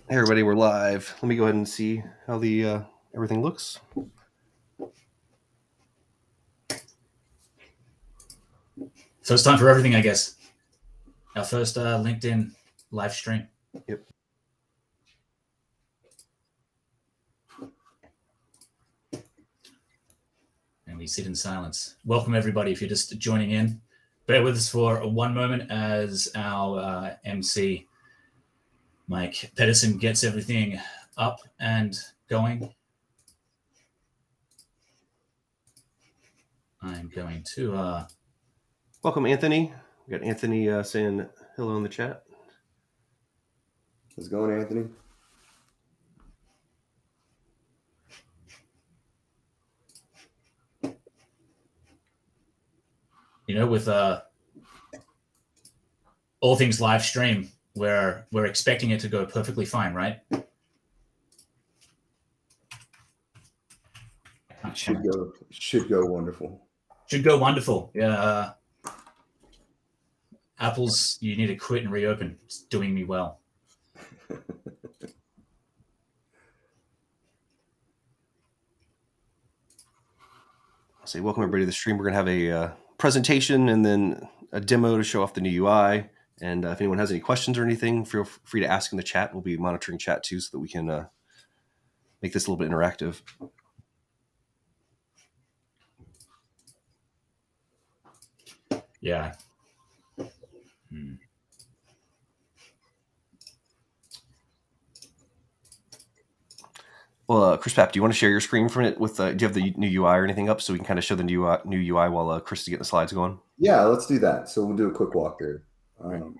Hey everybody, we're live. Let me go ahead and see how the everything looks. First time for everything, I guess. Our first LinkedIn live stream. Yep. And we sit in silence. Welcome, everybody, if you're just joining in. Bear with us for one moment as our MC, Mike Pedersen, gets everything up and going. I'm going to... Welcome, Anthony. We got Anthony saying hello in the chat. How's it going, Anthony? With all things live stream, we're expecting it to go perfectly fine, right? Should go wonderful. Should go wonderful. Yeah. Apple's, you need to quit and reopen. It's doing me well. I'll say welcome everybody to the stream. We're going to have a presentation and then a demo to show off the new UI. And if anyone has any questions or anything, feel free to ask in the chat. We'll be monitoring chat too so that we can make this a little bit interactive. Yeah. Well, Chris Papp, do you want to share your screen from it with? Do you have the new UI or anything up so we can kind of show the new UI while Chris is getting the slides going? Yeah, let's do that. So we'll do a quick walkthrough. I'm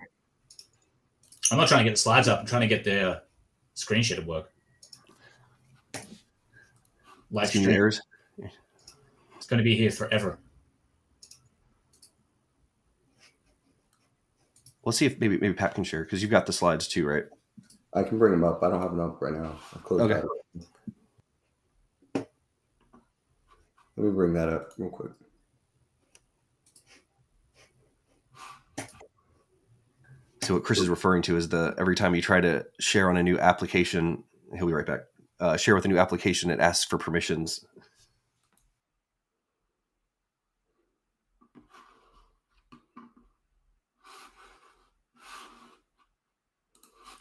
not trying to get the slides up. I'm trying to get the screen share to work. Live stream. Errors. It's going to be here forever. Let's see if maybe Pat can share because you've got the slides too, right? I can bring them up. I don't have them up right now. I'll close okay. that. Let me bring that up real quick. So what Chris is referring to is every time you try to share on a new application, he'll be right back. Share with a new application, it asks for permissions.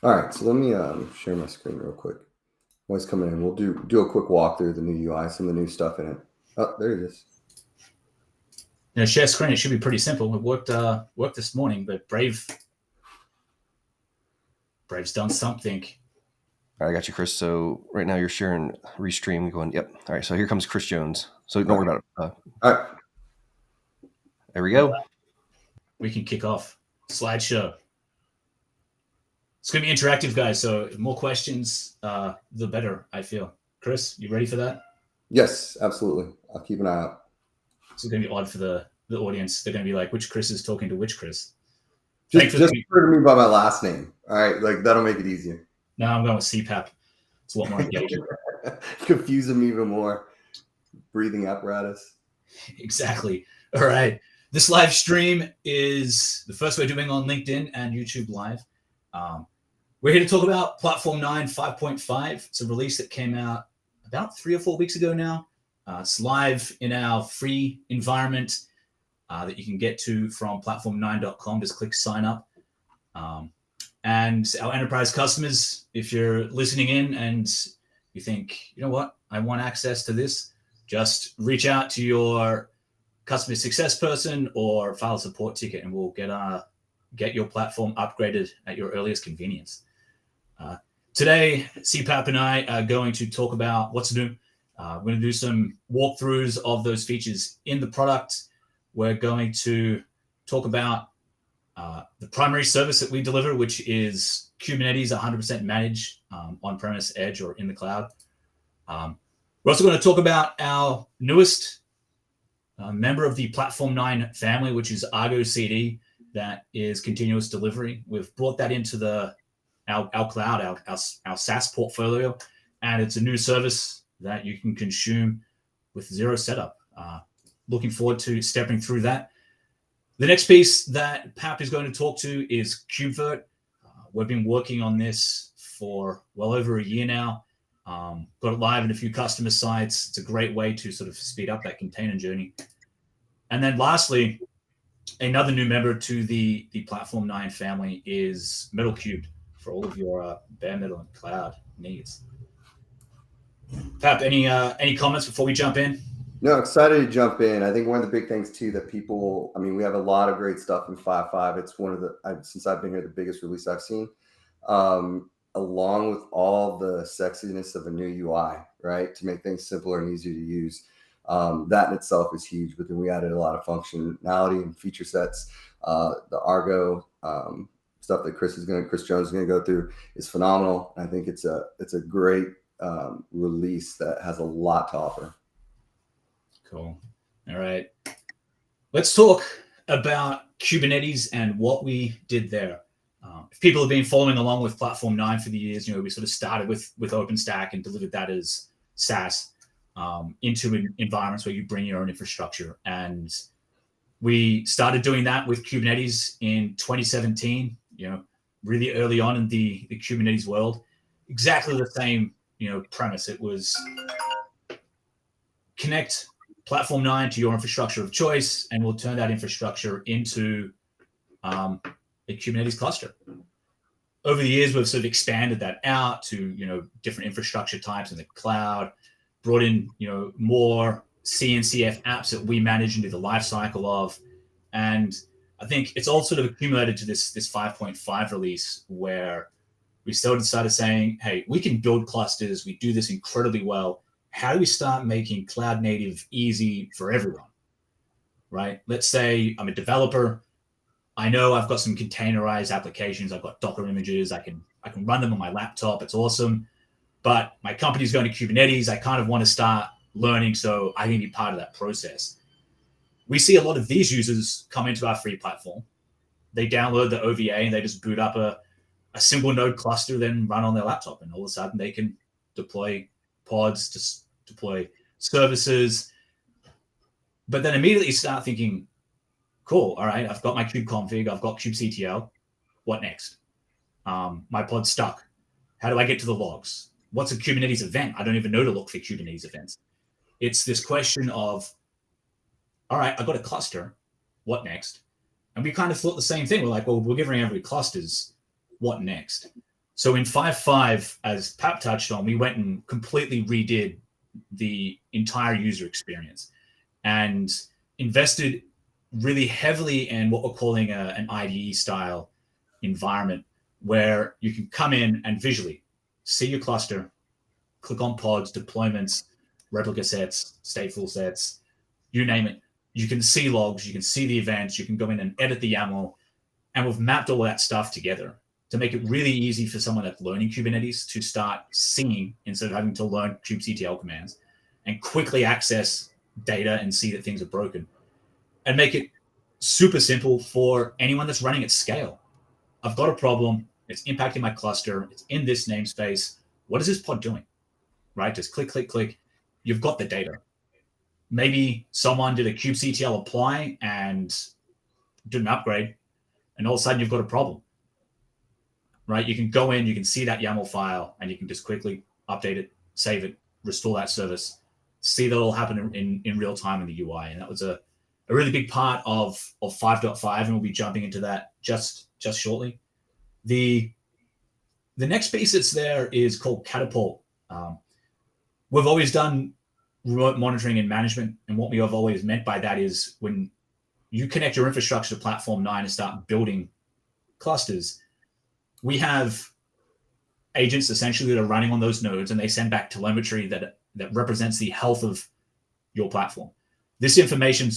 All right, so let me share my screen real quick. Voice coming in. We'll do a quick walkthrough of the new UI, some of the new stuff in it. Oh, there it is. Share screen, it should be pretty simple. It worked this morning, but Brave's done something. All right, I got you, Chris. So right now you're sharing Restream going, yep. All right, so here comes Chris Jones. So don't worry about it. All right. There we go. We can kick off. Slideshow. It's going to be interactive, guys, so more questions, the better, I feel. Chris, you ready for that? Yes, absolutely. I'll keep an eye out. This is going to be odd for the audience. They're going to be like, which Chris is talking to which Chris? Just refer to me by my last name. All right, that'll make it easier. No, I'm going with CPAP. It's a lot more engaging. Confuse them even more. Breathing apparatus. Exactly. All right. This live stream is the first we're doing on LinkedIn and YouTube Live. We're here to talk about Platform9 5.5. It's a release that came out about 3 or 4 weeks ago now. It's live in our free environment that you can get to from platform9.com. Just click sign up. And our enterprise customers, if you're listening in and you think, you know what, I want access to this, just reach out to your customer success person or file a support ticket and we'll get your platform upgraded at your earliest convenience. Today, CPAP and I are going to talk about what's new. We're going to do some walkthroughs of those features in the product. We're going to talk about the primary service that we deliver, which is Kubernetes 100% managed on-premise, edge, or in the cloud. We're also going to talk about our newest member of the Platform9 family, which is Argo CD. That is continuous delivery. We've brought that into our cloud, our SaaS portfolio, and it's a new service that you can consume with zero setup. Looking forward to stepping through that. The next piece that Pap is going to talk to is KubeVirt. We've been working on this for well over a year now. Got it live in a few customer sites. It's a great way to sort of speed up that container journey. And then lastly, another new member to the Platform9 family is Metal Cubed for all of your bare metal and cloud needs. Pap, any comments before we jump in? No, excited to jump in. I think one of the big things too that people, I mean, we have a lot of great stuff in 5.5. It's one of the, since I've been here, the biggest release I've seen, along with all the sexiness of a new UI, right? To make things simpler and easier to use. That in itself is huge, but then we added a lot of functionality and feature sets. The Argo stuff that Chris Jones is going to go through is phenomenal. I think it's a great release that has a lot to offer. Cool. All right. Let's talk about Kubernetes and what we did there. If people have been following along with Platform9 for the years, we sort of started with OpenStack and delivered that as SaaS into environments where you bring your own infrastructure. And we started doing that with Kubernetes in 2017, really early on in the Kubernetes world. Exactly the same, premise. It was connect Platform9 to your infrastructure of choice, and we'll turn that infrastructure into a Kubernetes cluster. Over the years, we've sort of expanded that out to, different infrastructure types in the cloud, brought in, more CNCF apps that we manage and do the life cycle of. And I think it's all sort of accumulated to this 5.5 release where we started saying, hey, we can build clusters. We do this incredibly well. How do we start making cloud native easy for everyone, right? Let's say I'm a developer. I know I've got some containerized applications. I've got Docker images. I can run them on my laptop. It's awesome. But my company's going to Kubernetes. I kind of want to start learning, so I can be part of that process. We see a lot of these users come into our free platform. They download the OVA and they just boot up a single node cluster, then run on their laptop. And all of a sudden they can deploy pods, just deploy services. But then immediately start thinking, cool, all right, I've got my kube config, I've got kubectl. What next? My pod's stuck. How do I get to the logs? What's a Kubernetes event? I don't even know to look for Kubernetes events. It's this question of, all right, I've got a cluster. What next? And we kind of thought the same thing. We're like, well, we're giving every clusters. What next? So in 5.5, as Pap touched on, we went and completely redid the entire user experience and invested really heavily in what we're calling an IDE style environment where you can come in and visually see your cluster, click on pods, deployments, replica sets, stateful sets, you name it. You can see logs, you can see the events, you can go in and edit the YAML, and we've mapped all that stuff together to make it really easy for someone that's learning Kubernetes to start seeing instead of having to learn kubectl commands and quickly access data and see that things are broken, and make it super simple for anyone that's running at scale. I've got a problem. It's impacting my cluster. It's in this namespace. What is this pod doing? Right? Just click, click, click. You've got the data. Maybe someone did a kubectl apply and did an upgrade, and all of a sudden you've got a problem. Right? You can go in, you can see that YAML file, and you can just quickly update it, save it, restore that service, see that all happen in real time in the UI. And that was a really big part of 5.5, and we'll be jumping into that just shortly. The next piece that's there is called Catapult. We've always done remote monitoring and management, and what we have always meant by that is when you connect your infrastructure to Platform9 and start building clusters, we have agents essentially that are running on those nodes, and they send back telemetry that represents the health of your platform. This information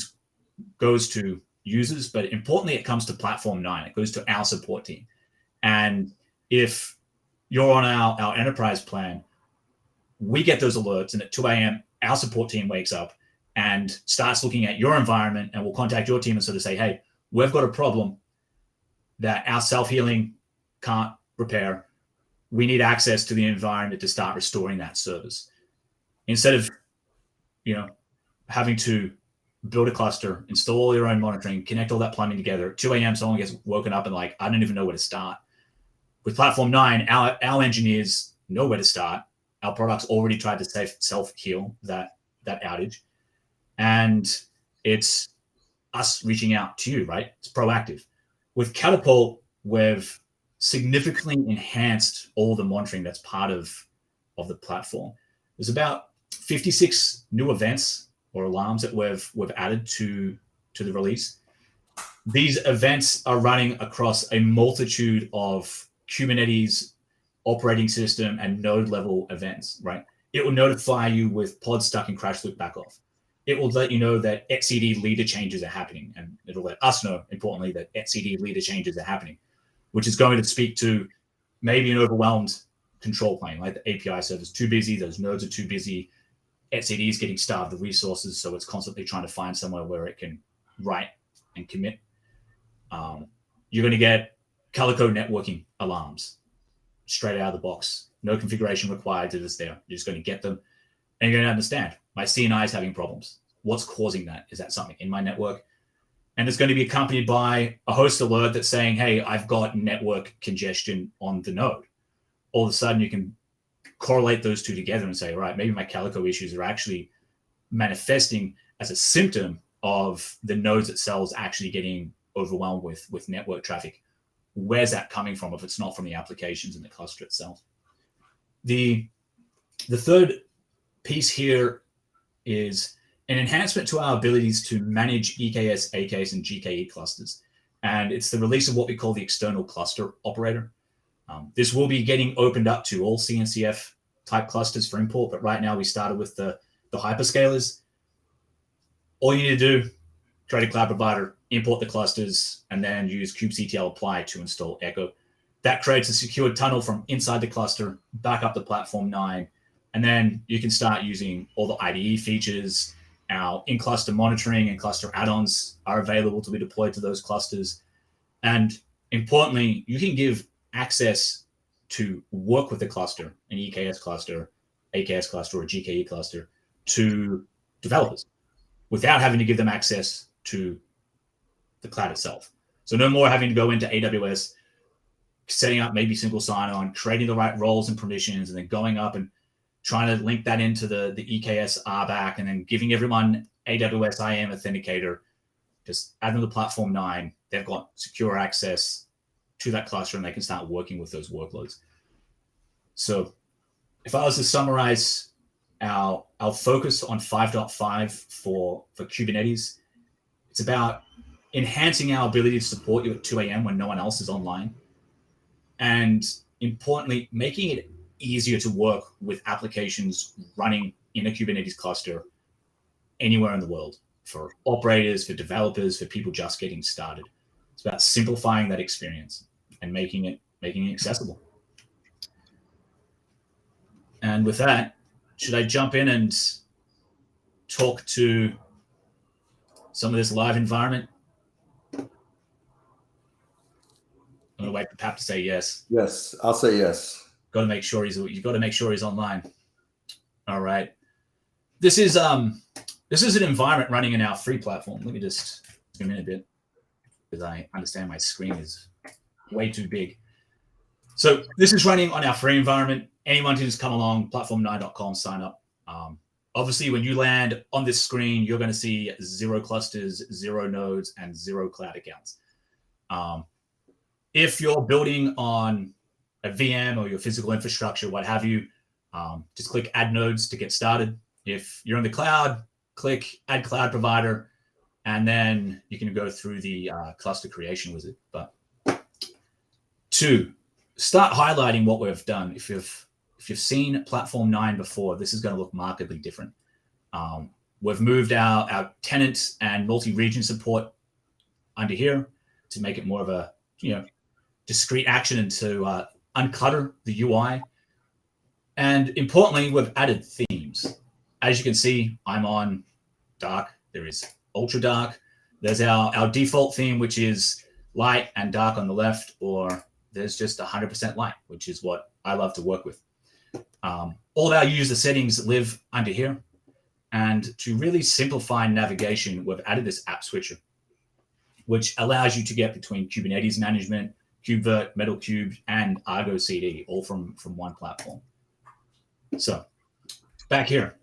goes to users, but importantly, it comes to Platform9. It goes to our support team. And if you're on our enterprise plan, we get those alerts, and at 2 a.m., our support team wakes up and starts looking at your environment, and we'll contact your team and sort of say, hey, we've got a problem that our self-healing can't repair. We need access to the environment to start restoring that service. Instead of, having to build a cluster, install all your own monitoring, connect all that plumbing together. At 2 a.m., someone gets woken up and like, I don't even know where to start. With Platform 9, our engineers know where to start. Our product's already tried to self-heal that outage. And it's us reaching out to you, right? It's proactive. With Catapult, we've significantly enhanced all the monitoring that's part of the platform. There's about 56 new events or alarms that we've added to the release. These events are running across a multitude of Kubernetes operating system and node level events, right? It will notify you with pod stuck and crash loop back off. It will let you know that etcd leader changes are happening, and it'll let us know, importantly, that etcd leader changes are happening, which is going to speak to maybe an overwhelmed control plane, like the API server's too busy, those nodes are too busy, etcd is getting starved of resources, so it's constantly trying to find somewhere where it can write and commit. You're going to get color code networking alarms straight out of the box. No configuration required to this there. You're just going to get them, and you're going to understand my CNI is having problems. What's causing that? Is that something in my network? And it's going to be accompanied by a host alert that's saying, hey, I've got network congestion on the node. All of a sudden, you can correlate those two together and say, all right, maybe my Calico issues are actually manifesting as a symptom of the nodes itself actually getting overwhelmed with network traffic. Where's that coming from if it's not from the applications in the cluster itself? The third piece here is an enhancement to our abilities to manage EKS, AKS, and GKE clusters. And it's the release of what we call the external cluster operator. This will be getting opened up to all CNCF type clusters for import, but right now we started with the hyperscalers. All you need to do, create a cloud provider, import the clusters, and then use kubectl apply to install Echo. That creates a secured tunnel from inside the cluster back up to Platform 9, and then you can start using all the IDE features. Our in-cluster monitoring and cluster add-ons are available to be deployed to those clusters. And importantly, you can give access to work with the cluster, an EKS cluster, AKS cluster, or a GKE cluster, to developers without having to give them access to the cloud itself. So no more having to go into AWS, setting up maybe single sign-on, creating the right roles and permissions, and then going up and trying to link that into the EKS RBAC, and then giving everyone AWS IAM Authenticator. Just add them to Platform 9. They've got secure access to that cluster, and they can start working with those workloads. So if I was to summarize our focus on 5.5 for Kubernetes, it's about enhancing our ability to support you at 2 a.m. when no one else is online. And importantly, making it easier to work with applications running in a Kubernetes cluster anywhere in the world, for operators, for developers, for people just getting started. It's about simplifying that experience and making it accessible. And with that, should I jump in and talk to some of this live environment? I'm going to wait for Pap to say yes. Yes, I'll say yes. You've got to make sure he's online. All right. This is an environment running in our free platform. Let me just zoom in a bit, because I understand my screen is way too big. So this is running on our free environment. Anyone can just come along, platform9.com, sign up. Obviously, when you land on this screen, you're going to see 0 clusters, 0 nodes, and 0 cloud accounts. If you're building on a VM or your physical infrastructure, what have you, just click Add Nodes to get started. If you're in the cloud, click Add Cloud Provider, and then you can go through the cluster creation wizard. But to start highlighting what we've done, if you've seen Platform 9 before, this is going to look markedly different. We've moved our tenant and multi-region support under here to make it more of a discrete action and to unclutter the UI. And importantly, we've added themes. As you can see, I'm on dark. There is ultra dark. There's our default theme, which is light and dark on the left, or there's just 100% light, which is what I love to work with. All of our user settings live under here. And to really simplify navigation, we've added this app switcher, which allows you to get between Kubernetes management, KubeVirt, Metal Cube, and Argo CD, all from one platform. So back here,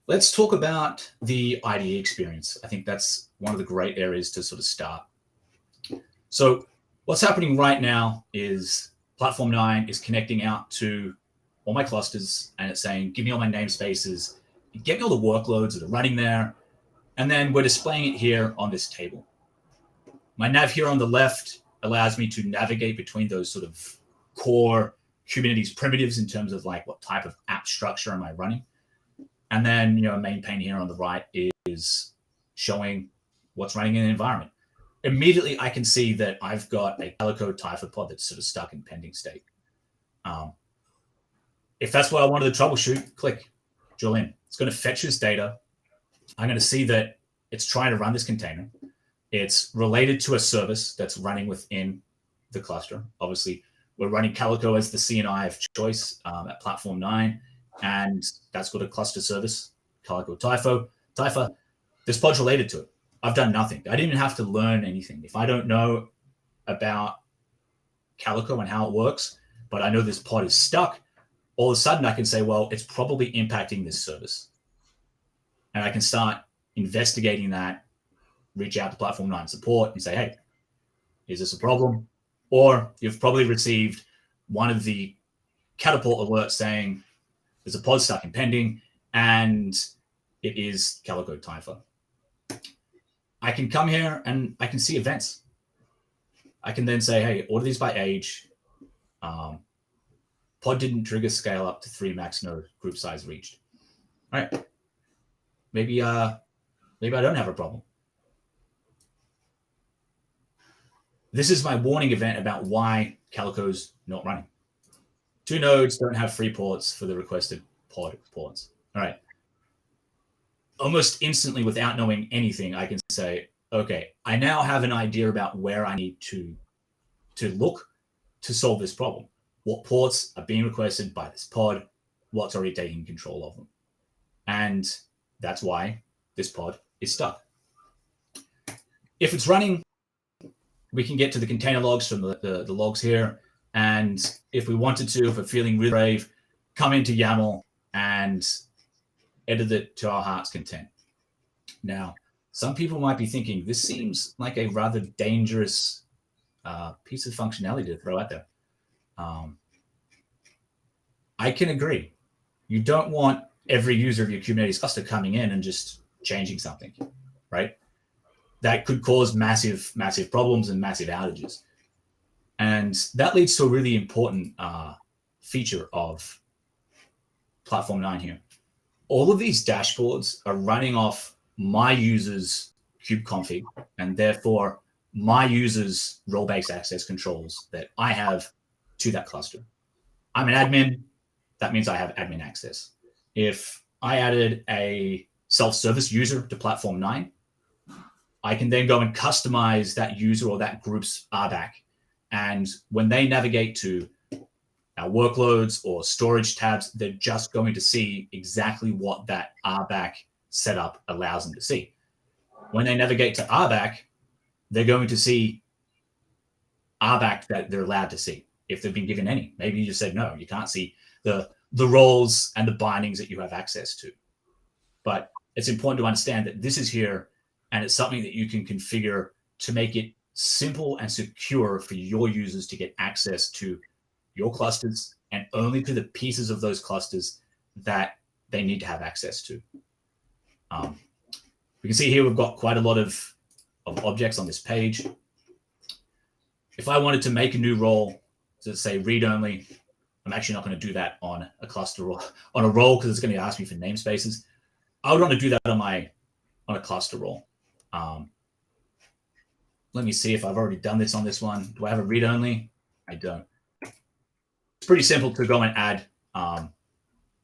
let's talk about the Ide experience. I think that's one of the great areas to sort of start. So what's happening right now is Platform9 is connecting out to all my clusters, and it's saying, give me all my namespaces, get me all the workloads that are running there, and then we're displaying it here on this table. My nav here on the left allows me to navigate between those sort of core Kubernetes primitives in terms of like what type of app structure am I running. And then, a main pane here on the right is showing what's running in the environment. Immediately, I can see that I've got a Calico Typha pod that's sort of stuck in pending state. If that's what I wanted to troubleshoot, click, drill in. It's going to fetch this data. I'm going to see that it's trying to run this container. It's related to a service that's running within the cluster. Obviously, we're running Calico as the CNI of choice at Platform9, and that's got a cluster service, Calico Typha. This pod's related to it. I've done nothing. I didn't even have to learn anything. If I don't know about Calico and how it works, but I know this pod is stuck, all of a sudden I can say, well, it's probably impacting this service. And I can start investigating that, reach out to Platform9 support and say, hey, is this a problem? Or you've probably received one of the Catapult alerts saying there's a pod stuck in pending and it is Calico Typha. I can come here and I can see events. I can then say, hey, order these by age. Pod didn't trigger scale up to 3 max node, group size reached. All right. Maybe I don't have a problem. This is my warning event about why Calico's not running. 2 nodes don't have free ports for the requested pod ports. All right. Almost instantly, without knowing anything, I can say, okay, I now have an idea about where I need to look to solve this problem. What ports are being requested by this pod? What's already taking control of them? And that's why this pod is stuck. If it's running, we can get to the container logs from the logs here. And if we wanted to, if we're feeling really brave, come into YAML and edit it to our heart's content. Now, some people might be thinking, this seems like a rather dangerous piece of functionality to throw out there. I can agree. You don't want every user of your Kubernetes cluster coming in and just changing something, right? That could cause massive problems and massive outages. And that leads to a really important feature of Platform9 here. All of these dashboards are running off my user's kubeconfig, and therefore my user's role-based access controls that I have to that cluster. I'm an admin. That means I have admin access. If I added a self-service user to Platform9, I can then go and customize that user or that group's RBAC. And when they navigate to our workloads or storage tabs, they're just going to see exactly what that RBAC setup allows them to see. When they navigate to RBAC, they're going to see RBAC that they're allowed to see, if they've been given any. Maybe you just said, no, you can't see the roles and the bindings that you have access to. But it's important to understand that this is here, and it's something that you can configure to make it simple and secure for your users to get access to your clusters and only to the pieces of those clusters that they need to have access to. We can see here we've got quite a lot of objects on this page. If I wanted to make a new role, to say read only, I'm actually not going to do that on a cluster or on a role because it's going to ask me for namespaces. I would want to do that on a cluster role. Let me see if I've already done this on this one. Do I have a read only? I don't. It's pretty simple to go and add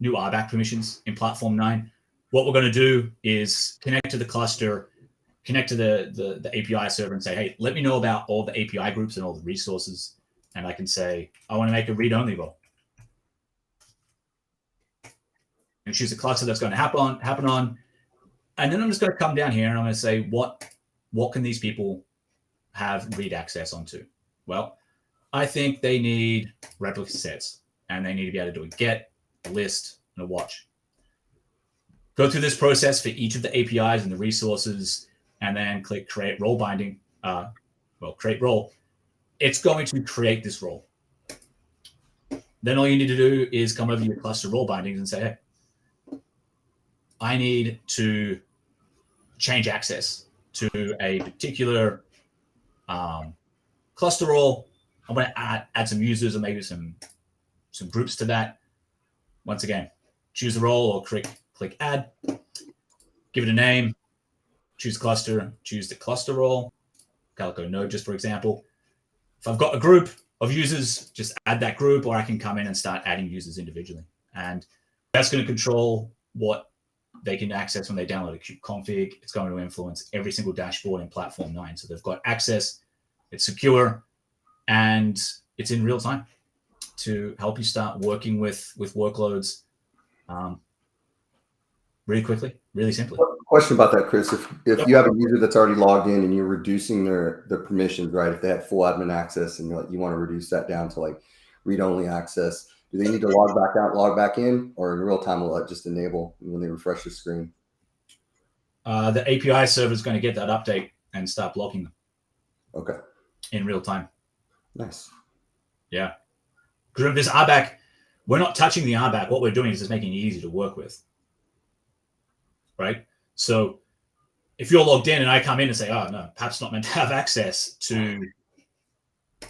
new RBAC permissions in Platform9. What we're going to do is connect to the cluster, connect to the API server and say, hey, let me know about all the API groups and all the resources. And I can say, I want to make a read-only role. And choose a cluster that's going to happen on. And then I'm just going to come down here and I'm going to say, what can these people have read access onto? Well, I think they need replica sets, and they need to be able to do a get, a list, and a watch. Go through this process for each of the APIs and the resources, and then click create role binding. Create role. It's going to create this role. Then all you need to do is come over to your cluster role bindings and say, hey, I need to change access to a particular cluster role. I'm going to add some users or maybe some groups to that. Once again, choose the role or click add, give it a name, choose cluster, choose the cluster role, Calico node, just for example. If I've got a group of users, just add that group, or I can come in and start adding users individually. And that's going to control what they can access when they download a kubeconfig. It's going to influence every single dashboard in Platform9. So they've got access, it's secure, and it's in real time to help you start working with workloads really quickly, really simply. Question about that, Chris. If you have a user that's already logged in and you're reducing their permissions, right? If they had full admin access and you want to reduce that down to like read-only access, do they need to log back out, log back in, or in real time will that just enable when they refresh the screen? The API server is going to get that update and start blocking them. Okay. In real time. Nice. Yeah. Because this RBAC, we're not touching the RBAC. What we're doing is just making it easy to work with. Right? So if you're logged in and I come in and say, oh, no, perhaps not meant to have access to,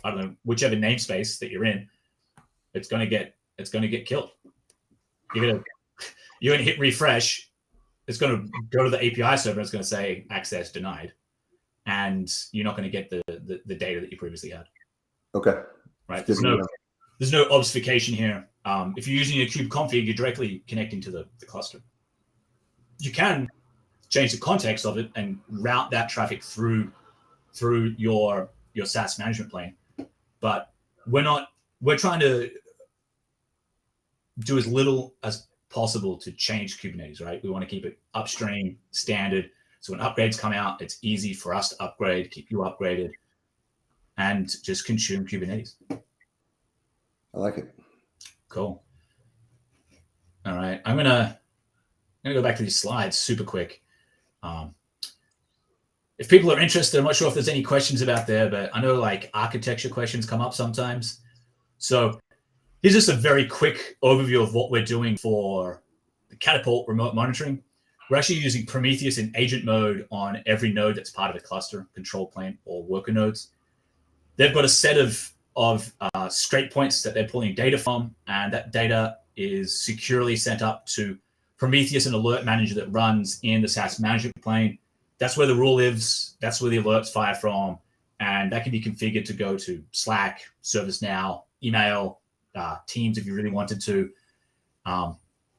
I don't know, whichever namespace that you're in, it's going to get killed. You're going to hit refresh. It's going to go to the API server. It's going to say access denied. And you're not going to get the data that you previously had. Okay. Right. There's no obfuscation here. If you're using a kubeconfig, you're directly connecting to the cluster. You can change the context of it and route that traffic through your SaaS management plane. But we're trying to do as little as possible to change Kubernetes, right? We want to keep it upstream, standard. So when upgrades come out, it's easy for us to upgrade, keep you upgraded, and just consume Kubernetes. I like it. Cool. All right. I'm gonna go back to these slides super quick. If people are interested, I'm not sure if there's any questions about there, but I know like architecture questions come up sometimes. So here's just a very quick overview of what we're doing for the Catapult remote monitoring. We're actually using Prometheus in agent mode on every node that's part of the cluster, control plane, or worker nodes. They've got a set of straight points that they're pulling data from, and that data is securely sent up to Prometheus, an alert manager that runs in the SaaS management plane. That's where the rule lives. That's where the alerts fire from. And that can be configured to go to Slack, ServiceNow, email, Teams if you really wanted to.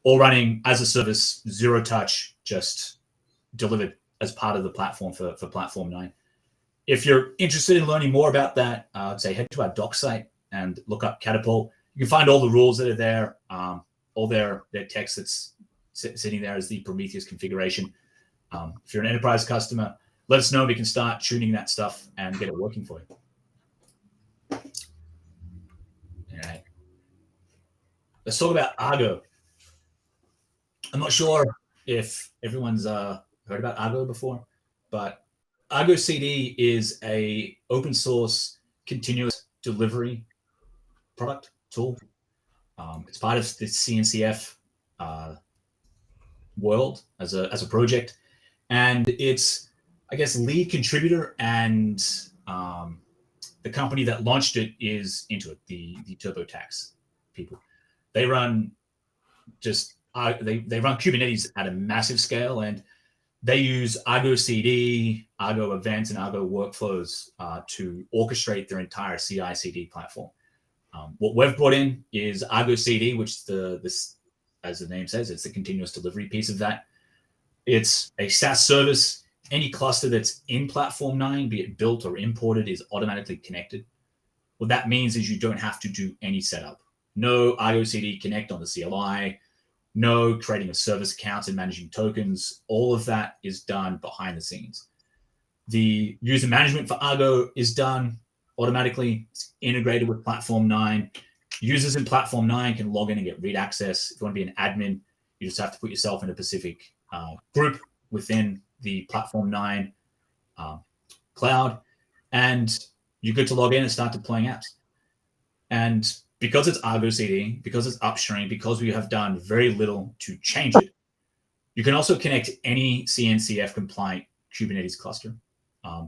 All running as a service, zero touch, just delivered as part of the platform for Platform9. If you're interested in learning more about that, I'd say head to our doc site and look up Catapult. You can find all the rules that are there, all their text that's sitting there as the Prometheus configuration. If you're an enterprise customer, let us know. We can start tuning that stuff and get it working for you. All right. Let's talk about Argo. I'm not sure if everyone's heard about Argo before, but Argo CD is a open source continuous delivery product tool. It's part of the CNCF world as a project, and it's, I guess, lead contributor and the company that launched it is into it, the TurboTax people. They run they run Kubernetes at a massive scale, and they use Argo CD, Argo events, and Argo workflows to orchestrate their entire CI/CD platform. What we've brought in is Argo CD, which is as the name says, it's the continuous delivery piece of that. It's a SaaS service. Any cluster that's in Platform9, be it built or imported, is automatically connected. What that means is you don't have to do any setup. No Argo CD connect on the CLI, no creating of service accounts and managing tokens. All of that is done behind the scenes. The user management for Argo is done automatically. It's integrated with Platform9. Users in Platform9 can log in and get read access. If you want to be an admin, you just have to put yourself in a specific group within the Platform9 cloud, and you're good to log in and start deploying apps. And because it's Argo CD, because it's upstream, because we have done very little to change it, you can also connect any CNCF compliant Kubernetes cluster.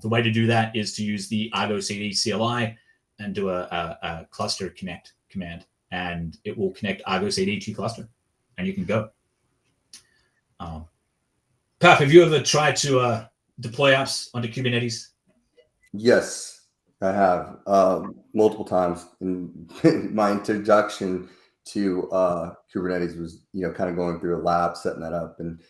The way to do that is to use the Argo CD CLI and do a cluster connect command, and it will connect Argo CD to your cluster, and you can go. Pap, have you ever tried to deploy apps onto Kubernetes? Yes, I have multiple times. And my introduction to Kubernetes was, kind of going through a lab, setting that up, and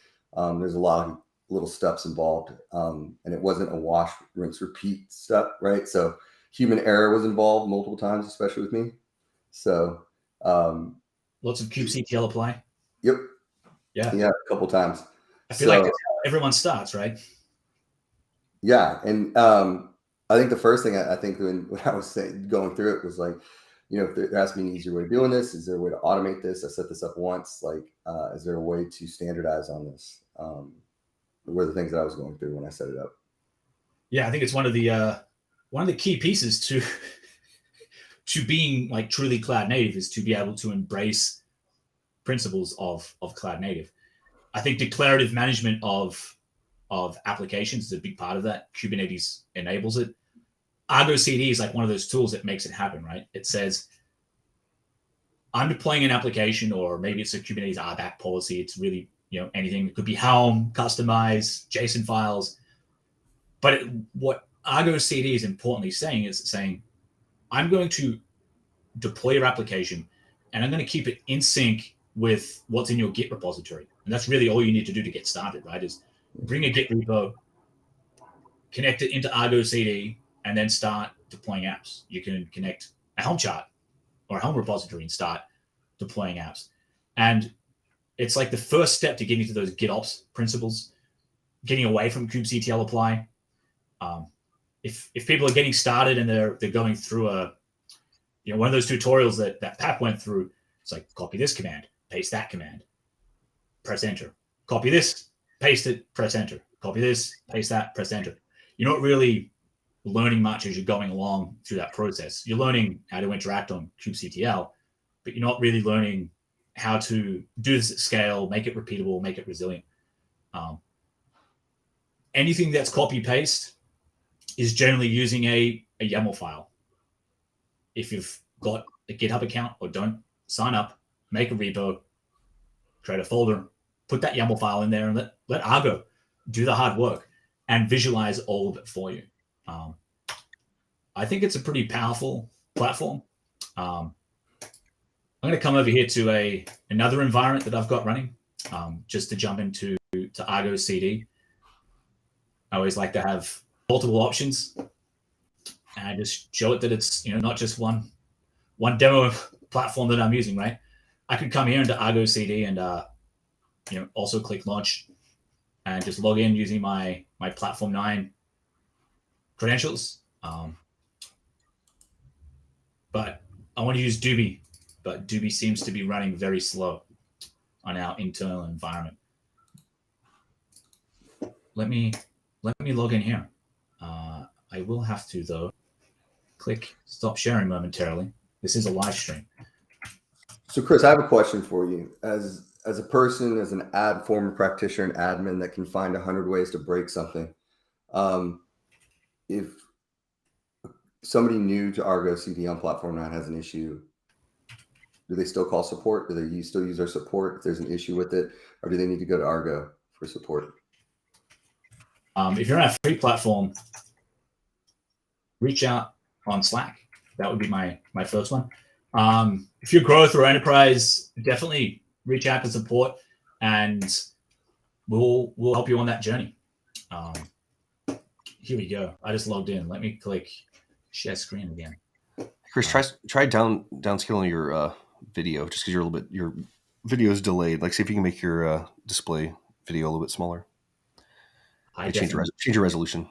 there's a lot of little steps involved, and it wasn't a wash, rinse, repeat step, right? So human error was involved multiple times, especially with me. So lots of kubectl apply. Yep. Yeah, a couple times. I feel like that's how everyone starts, right? Yeah, and I think the first thing I think when I was going through it was like, if there has to be an easier way of doing this, is there a way to automate this? I set this up once. Like, is there a way to standardize on this? Were the things that I was going through when I set it up. Yeah, I think it's one of the key pieces to being like truly cloud native is to be able to embrace principles of cloud native. I think declarative management of applications is a big part of that. Kubernetes enables it. Argo CD is like one of those tools that makes it happen, right? It says, I'm deploying an application, or maybe it's a Kubernetes RBAC policy. It's really, anything. It could be Helm, customize, JSON files. But what Argo CD is importantly saying is saying, I'm going to deploy your application, and I'm going to keep it in sync with what's in your Git repository. And that's really all you need to do to get started, right? Is bring a Git repo, connect it into Argo CD, and then start deploying apps. You can connect a Helm chart or a Helm repository and start deploying apps. And it's like the first step to getting to those GitOps principles, getting away from kubectl apply. If people are getting started and they're going through one of those tutorials that Pap went through, it's like, copy this command, paste that command, press enter. Copy this, paste it, press enter. Copy this, paste that, press enter. You're not really learning much as you're going along through that process. You're learning how to interact on kubectl, but you're not really learning how to do this at scale, make it repeatable, make it resilient. Anything that's copy-paste is generally using a YAML file. If you've got a GitHub account or don't, sign up, make a repo, create a folder, put that YAML file in there, and let Argo do the hard work and visualize all of it for you. I think it's a pretty powerful platform. I'm going to come over here to another environment that I've got running, just to jump into Argo CD. I always like to have multiple options, and I just show it that it's not just one demo platform that I'm using, right? I could come here into Argo CD and also click launch and just log in using my Platform9 credentials. But I want to use Doobie, but Doobie seems to be running very slow on our internal environment. Let me log in here. I will have to, though, click stop sharing momentarily. This is a live stream. So, Chris, I have a question for you. As a person, as an former practitioner and admin that can find 100 ways to break something, if somebody new to Argo CD on Platform9 has an issue, do they still call support? Do they still use our support if there's an issue with it, or do they need to go to Argo for support? If you're on a free platform, reach out on Slack. That would be my first one. If you're growth or enterprise, definitely reach out to support, and we'll help you on that journey. Here we go. I just logged in. Let me click share screen again. Chris, try downscaling your video, just because your video is delayed. Like, see if you can make your display video a little bit smaller. Change your resolution.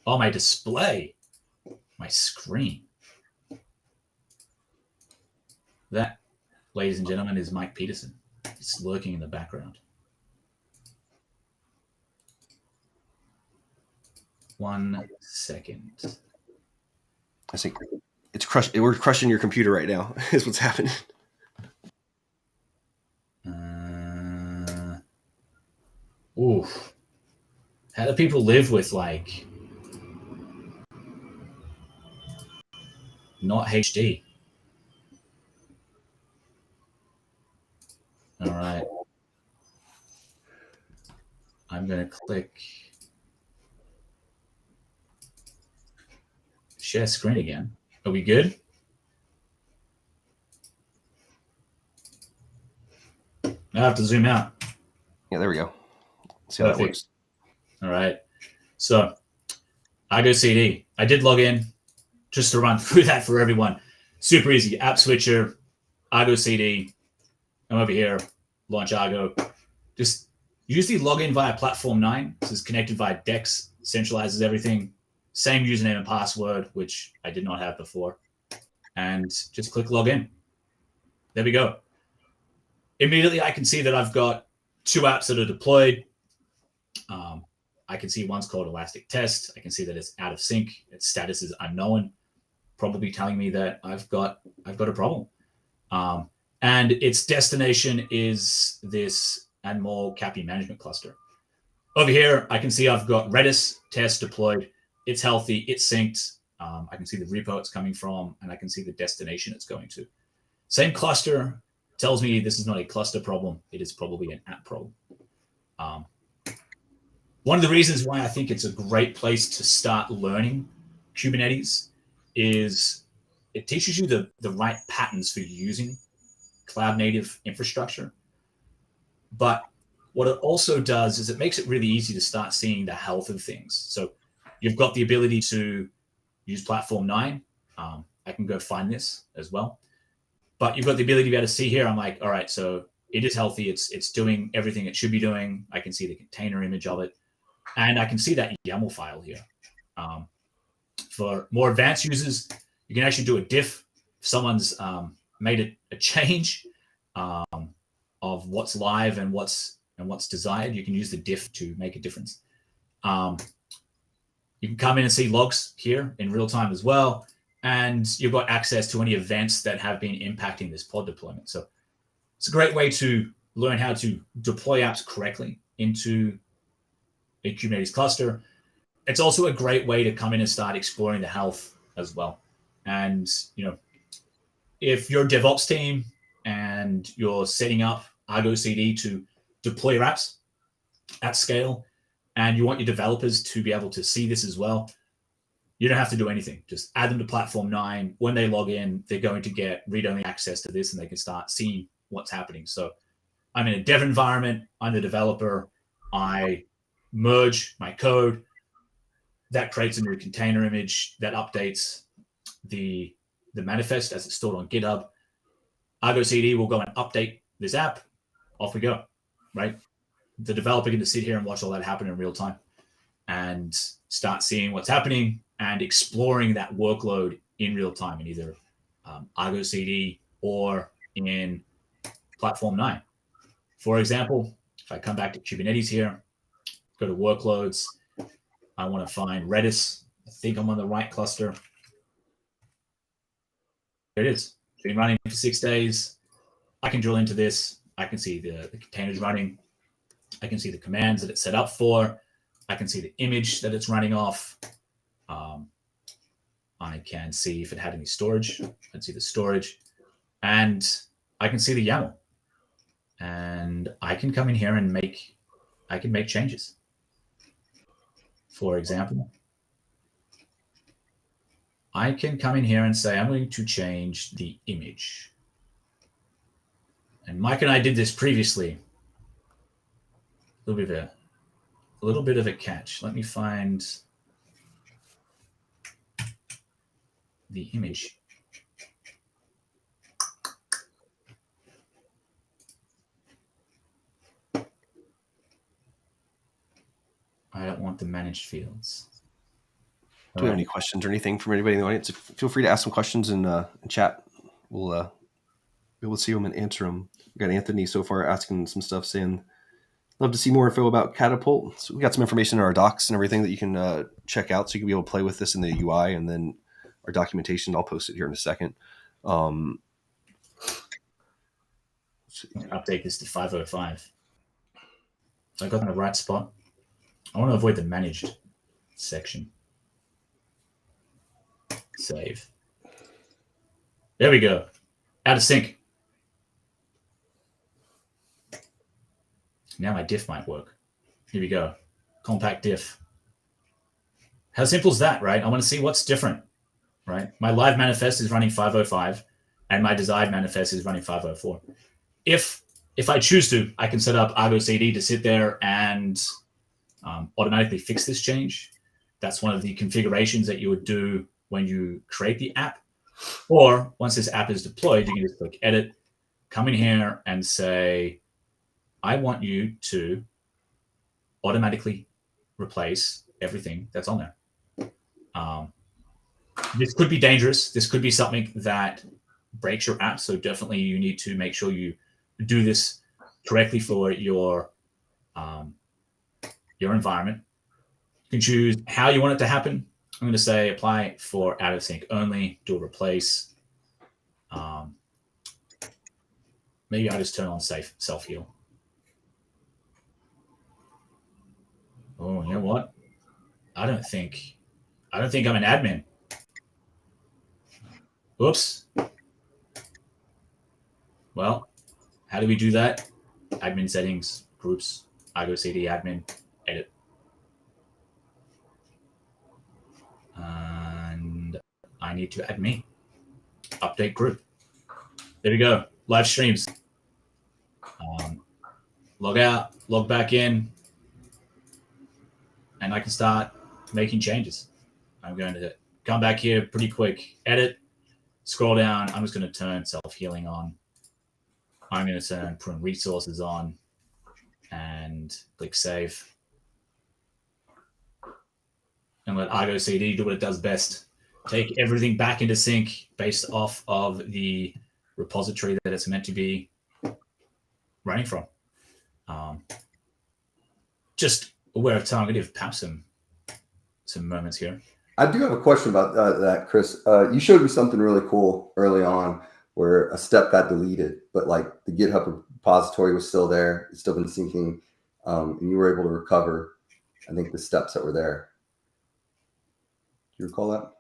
Oh, my display. my screen. That, ladies and gentlemen, is Mike Peterson. He's lurking in the background. 1 second. I think it's crushed. We're crushing your computer right now. Is what's happening. Oof. How do people live with like not HD? All right. I'm going to click share screen again. Are we good? I have to zoom out. Yeah, there we go. See how that works. All right. So Argo CD. I did log in just to run through that for everyone. Super easy. App switcher, Argo CD. I'm over here. Launch Argo. Just usually log in via Platform9. This is connected via Dex. Centralizes everything. Same username and password, which I did not have before. And just click login. There we go. Immediately, I can see that I've got 2 apps that are deployed. I can see one's called Elastic Test. I can see that it's out of sync. Its status is unknown, probably telling me that I've got a problem. And its destination is this Animal Cappy Management Cluster. Over here, I can see I've got Redis test deployed. It's healthy. It's synced. I can see the repo it's coming from, and I can see the destination it's going to. Same cluster tells me this is not a cluster problem. It is probably an app problem. One of the reasons why I think it's a great place to start learning Kubernetes is it teaches you the right patterns for using cloud native infrastructure. But what it also does is it makes it really easy to start seeing the health of things. So you've got the ability to use Platform9. I can go find this as well. But you've got the ability to be able to see here. I'm like, all right, so it is healthy. It's doing everything it should be doing. I can see the container image of it. And I can see that YAML file here. For more advanced users, you can actually do a diff. If someone's made a change of what's live and what's desired, you can use the diff to make a difference. You can come in and see logs here in real time as well. And you've got access to any events that have been impacting this pod deployment. So it's a great way to learn how to deploy apps correctly into a Kubernetes cluster. It's also a great way to come in and start exploring the health as well. And, if you're a DevOps team and you're setting up Argo CD to deploy your apps at scale, and you want your developers to be able to see this as well, you don't have to do anything. Just add them to Platform9. When they log in, they're going to get read-only access to this, and they can start seeing what's happening. So I'm in a dev environment. I'm the developer. I merge my code. That creates a new container image that updates the manifest as it's stored on GitHub. Argo CD will go and update this app. Off we go, right? The developer can just sit here and watch all that happen in real time and start seeing what's happening and exploring that workload in real time in either Argo CD or in Platform9. For example, if I come back to Kubernetes here, go to workloads, I want to find Redis. I think I'm on the right cluster. There it is. It's been running for 6 days. I can drill into this. I can see the containers running. I can see the commands that it's set up for. I can see the image that it's running off. I can see if it had any storage. I can see the storage. And I can see the YAML. And I can come in here and make changes. For example, I can come in here and say, I'm going to change the image. And Mike and I did this previously. A little bit of a catch. Let me find the image. I don't want the managed fields. Do we have any questions or anything from anybody in the audience? Feel free to ask some questions in chat. We'll be able to see them and answer them. We got Anthony so far asking some stuff, saying, love to see more info about Catapult. So we got some information in our docs and everything that you can check out, so you can be able to play with this in the UI, and then our documentation. I'll post it here in a second. Update this to 5.05. So I got in the right spot. I want to avoid the managed section. Save. There we go. Out of sync. Now my diff might work. Here we go. Compact diff. How simple is that, right? I want to see what's different, right? My live manifest is running 5.05 and my desired manifest is running 5.04. If I choose to, I can set up Argo CD to sit there and automatically fix this change. That's one of the configurations that you would do when you create the app. Or once this app is deployed, you can just click edit, come in here and say, I want you to automatically replace everything that's on there. This could be dangerous. This could be something that breaks your app. So definitely you need to make sure you do this correctly for your environment. You can choose how you want it to happen. I'm going to say apply for out of sync only, do a replace. Maybe I just turn on self-heal. Oh, you know what? I don't think I'm an admin. Oops. Well, how do we do that? Admin settings, groups, Argo CD admin, edit. And I need to add me. Update group. There we go. Live streams. Log out, log back in, and I can start making changes. I'm going to come back here pretty quick. Edit, scroll down. I'm just going to turn self-healing on. I'm going to turn prune resources on and click save. And let Argo CD do what it does best. Take everything back into sync based off of the repository that it's meant to be running from. Just aware of time. I'm going to give perhaps some moments here. I do have a question about that, Chris. You showed me something really cool early on where a step got deleted, but like the GitHub repository was still there. It's still been syncing, and you were able to recover, I think, the steps that were there. Do you recall that?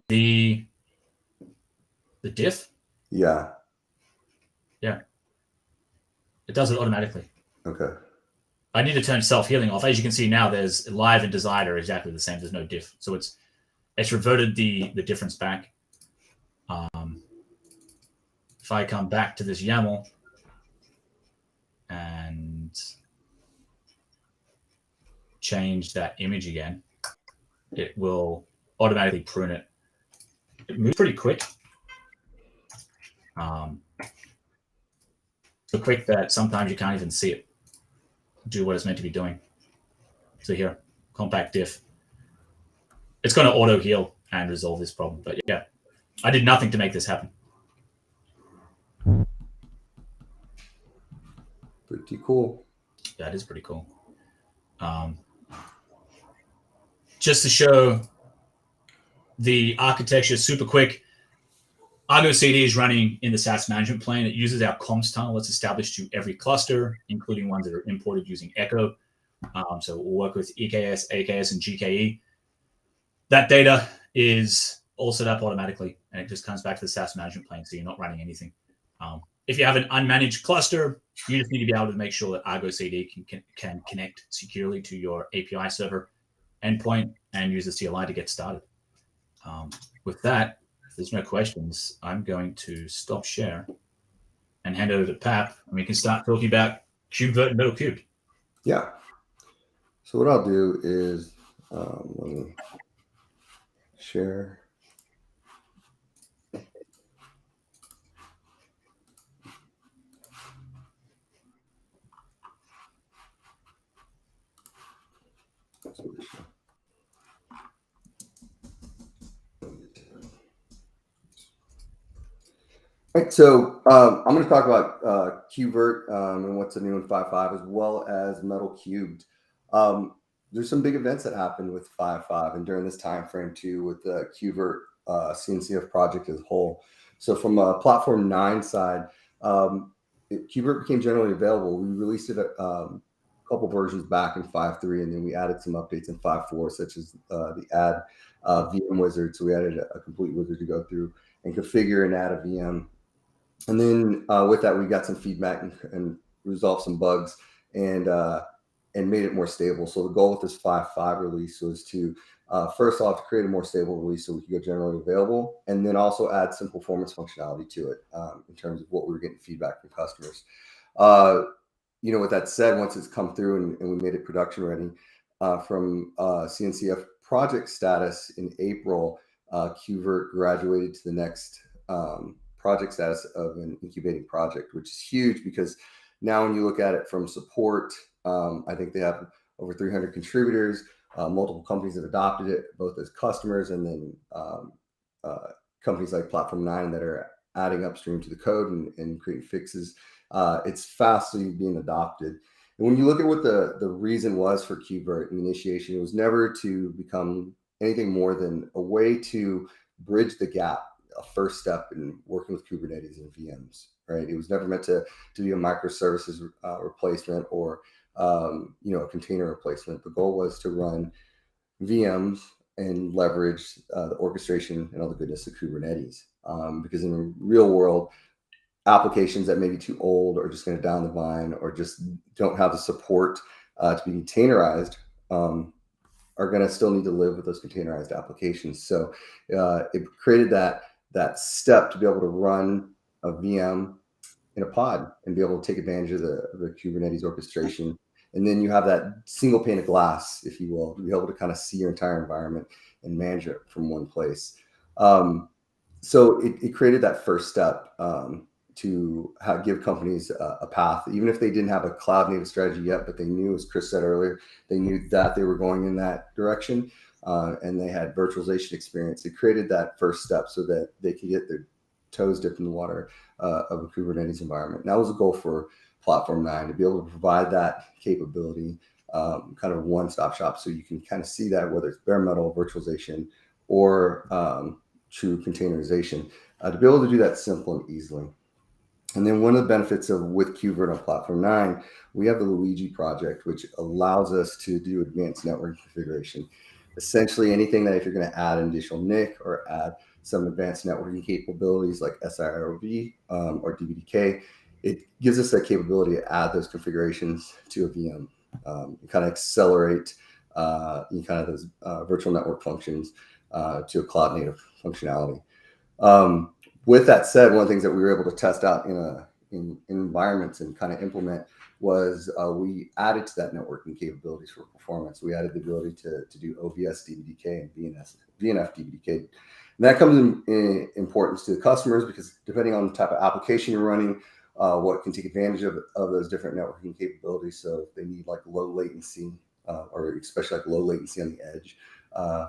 The diff? Yeah. Yeah. It does it automatically. Okay. I need to turn self-healing off. As you can see now, there's live and desired are exactly the same. There's no diff. So it's reverted the difference back. If I come back to this YAML and change that image again, it will automatically prune it. It moves pretty quick. So quick that sometimes you can't even see it do what it's meant to be doing. So here, compact diff. It's going to auto heal and resolve this problem. But yeah, I did nothing to make this happen. Pretty cool. Yeah, it is pretty cool. Just to show the architecture super quick, Argo CD is running in the SaaS management plane. It uses our comms tunnel that's established to every cluster, including ones that are imported using Echo. So we'll work with EKS, AKS, and GKE. That data is all set up automatically, and it just comes back to the SaaS management plane, so you're not running anything. If you have an unmanaged cluster, you just need to be able to make sure that Argo CD can connect securely to your API server endpoint and use the CLI to get started. With that, if there's no questions, I'm going to stop share and hand over to Pap, and we can start talking about KubeVirt and Metal Cube. Yeah. So what I'll do is let me share. Right, so I'm going to talk about KubeVirt and what's new in 5.5, as well as Metal Cubed. There's some big events that happened with 5.5 and during this time frame too, with the KubeVirt CNCF project as a whole. So from a Platform9 side, KubeVirt became generally available. We released it a couple versions back in 5.3, and then we added some updates in 5.4, such as the add VM wizard. So we added a complete wizard to go through and configure and add a VM. And then with that, we got some feedback and resolved some bugs and made it more stable. So the goal with this 5.5 release was to first off create a more stable release so we could go generally available, and then also add some performance functionality to it in terms of what we were getting feedback from customers. With that said, once it's come through and we made it production ready, from CNCF project status in April, KubeVirt graduated to the next project status of an incubating project, which is huge because now when you look at it from support, I think they have over 300 contributors. Multiple companies have adopted it, both as customers and then companies like Platform9 that are adding upstream to the code and creating fixes. It's fastly being adopted. And when you look at what the reason was for KubeVirt initiation, it was never to become anything more than a way to bridge the gap, a first step in working with Kubernetes and VMs, right? It was never meant to be a microservices replacement or a container replacement. The goal was to run VMs and leverage the orchestration and all the goodness of Kubernetes. Because in the real world, applications that may be too old or just going to down the vine or just don't have the support to be containerized are going to still need to live with those containerized applications. So it created that step to be able to run a VM in a pod and be able to take advantage of the Kubernetes orchestration. And then you have that single pane of glass, if you will, to be able to kind of see your entire environment and manage it from one place. So it created that first step to give companies a path, even if they didn't have a cloud native strategy yet, but they knew, as Chris said earlier, they knew that they were going in that direction. And they had virtualization experience. It created that first step so that they could get their toes dipped in the water of a Kubernetes environment. And that was a goal for Platform9, to be able to provide that capability, kind of one-stop shop, so you can kind of see that whether it's bare metal virtualization or true containerization, to be able to do that simple and easily. And then one of the benefits with KubeVirt on Platform9, we have the Luigi project, which allows us to do advanced network configuration. Essentially anything that if you're going to add an additional NIC or add some advanced networking capabilities like SIRV or DVDK, it gives us that capability to add those configurations to a VM, and kind of accelerate kind of those virtual network functions to a cloud native functionality. With that said, one of the things that we were able to test out in environments and kind of implement was we added to that networking capabilities for performance. We added the ability to do OVS DVDK and VNF DVDK. And that comes in importance to the customers because depending on the type of application you're running, what can take advantage of those different networking capabilities. So if they need like low latency or especially like low latency on the edge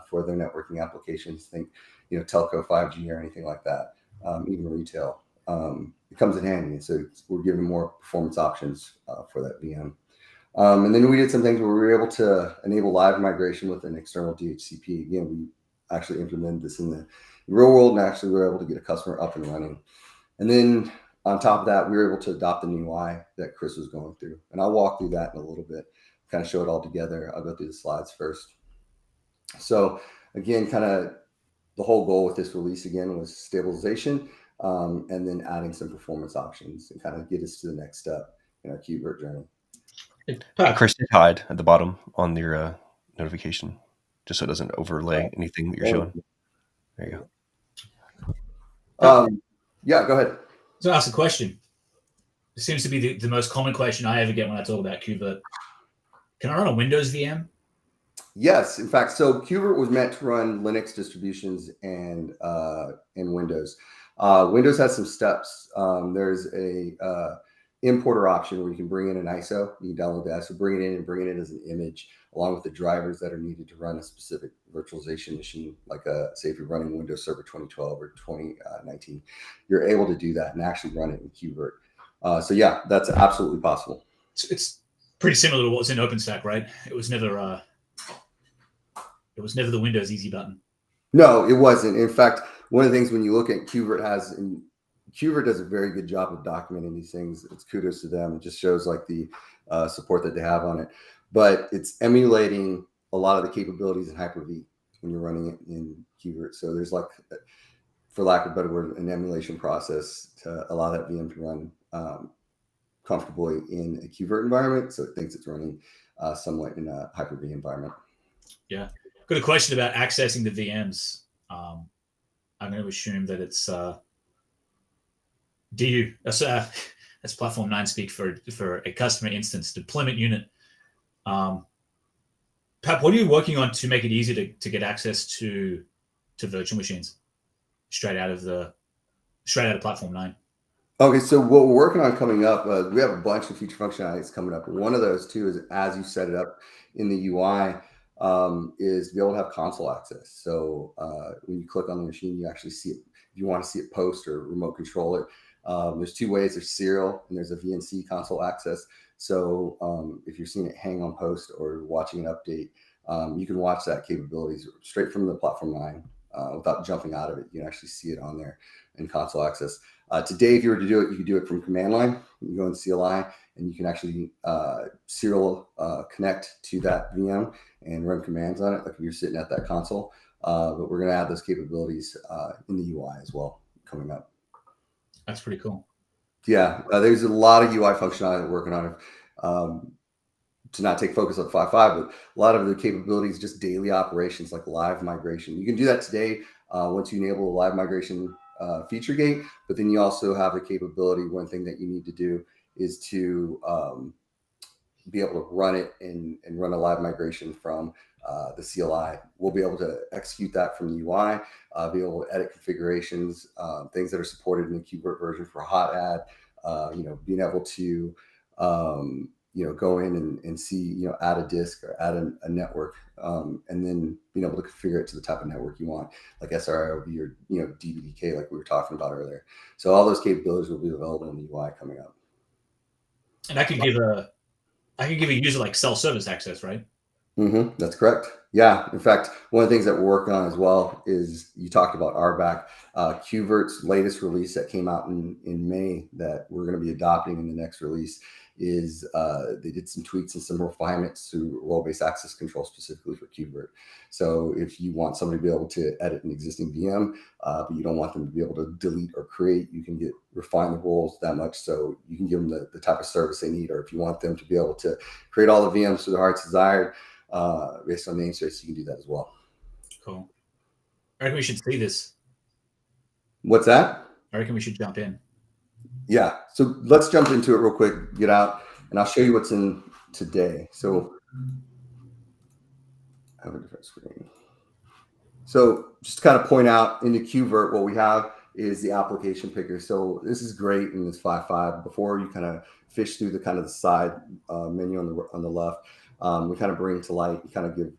for their networking applications, think telco, 5G or anything like that, even retail. It comes in handy. So we're giving more performance options for that VM. And then we did some things where we were able to enable live migration with an external DHCP. Again, we actually implemented this in the real world, and actually we were able to get a customer up and running. And then on top of that, we were able to adopt the new UI that Chris was going through. And I'll walk through that in a little bit, kind of show it all together. I'll go through the slides first. So again, kind of the whole goal with this release again was stabilization, and then adding some performance options and kind of get us to the next step in our KubeVirt journey. Chris, hide at the bottom on your notification, just so it doesn't overlay anything that you're showing. There you go. Yeah, go ahead. So I'll ask a question. It seems to be the most common question I ever get when I talk about KubeVirt. Can I run a Windows VM? Yes, in fact, so KubeVirt was meant to run Linux distributions and Windows. Windows has some steps. There's a importer option where you can bring in an ISO. You can download the ISO, bring it in, and bring it in as an image along with the drivers that are needed to run a specific virtualization machine, like say if you're running Windows Server 2012 or 2019, you're able to do that and actually run it in KubeVirt. So yeah, that's absolutely possible. It's pretty similar to what was in OpenStack, right? It was never the Windows easy button. No, it wasn't. In fact, one of the things when you look at KubeVirt does a very good job of documenting these things. It's kudos to them. It just shows like the support that they have on it. But it's emulating a lot of the capabilities in Hyper-V when you're running it in KubeVirt. So there's like, for lack of a better word, an emulation process to allow that VM to run comfortably in a KubeVirt environment. So it thinks it's running somewhat in a Hyper-V environment. Yeah. Got a question about accessing the VMs. I'm going to assume that it's DU. That's Platform9 speak for a customer instance deployment unit. Pap, what are you working on to make it easy to get access to virtual machines straight out of Platform9? Okay, so what we're working on coming up, we have a bunch of feature functionalities coming up. One of those too is as you set it up in the UI, is to be able to have console access. So when you click on the machine, you actually see it. If you want to see it post or remote control it, there's two ways. There's serial and there's a VNC console access. So if you're seeing it hang on post or watching an update, you can watch that capabilities straight from the Platform9 without jumping out of it. You can actually see it on there in console access. Today, if you were to do it, you could do it from command line. You go in CLI and you can actually serial connect to that VM and run commands on it, like if you're sitting at that console. But we're going to add those capabilities in the UI as well coming up. That's pretty cool. Yeah, there's a lot of UI functionality that we're working on. To not take focus on 5.5, but a lot of the capabilities, just daily operations like live migration. You can do that today once you enable a live migration feature gate, but then you also have the capability. One thing that you need to do is to be able to run it and run a live migration from the CLI. We'll be able to execute that from the UI, be able to edit configurations, things that are supported in the KubeVirt version for hot add, being able to go in and see, add a disk or add a network, and then being able to configure it to the type of network you want, like SRIOV or, DBDK, like we were talking about earlier. So all those capabilities will be available in the UI coming up. And I could give a user like self-service access, right? Mm-hmm, that's correct. Yeah. In fact, one of the things that we're working on as well is you talked about RBAC. KubeVirt's latest release that came out in May that we're going to be adopting in the next release is they did some tweaks and some refinements to role-based access control specifically for KubeVirt. So if you want somebody to be able to edit an existing VM, but you don't want them to be able to delete or create, you can refine the roles that much so you can give them the type of service they need. Or if you want them to be able to create all the VMs to their heart's desired, based on namespace, you can do that as well. Cool. I reckon we should see this. What's that? I reckon we should jump in. Yeah. So let's jump into it real quick, get out, and I'll show you what's in today. So I have a different screen. So just to kind of point out in the KubeVirt, what we have is the application picker. So this is great in this 5.5. Before you kind of fish through the side menu on the left, we kind of bring to light, you kind of give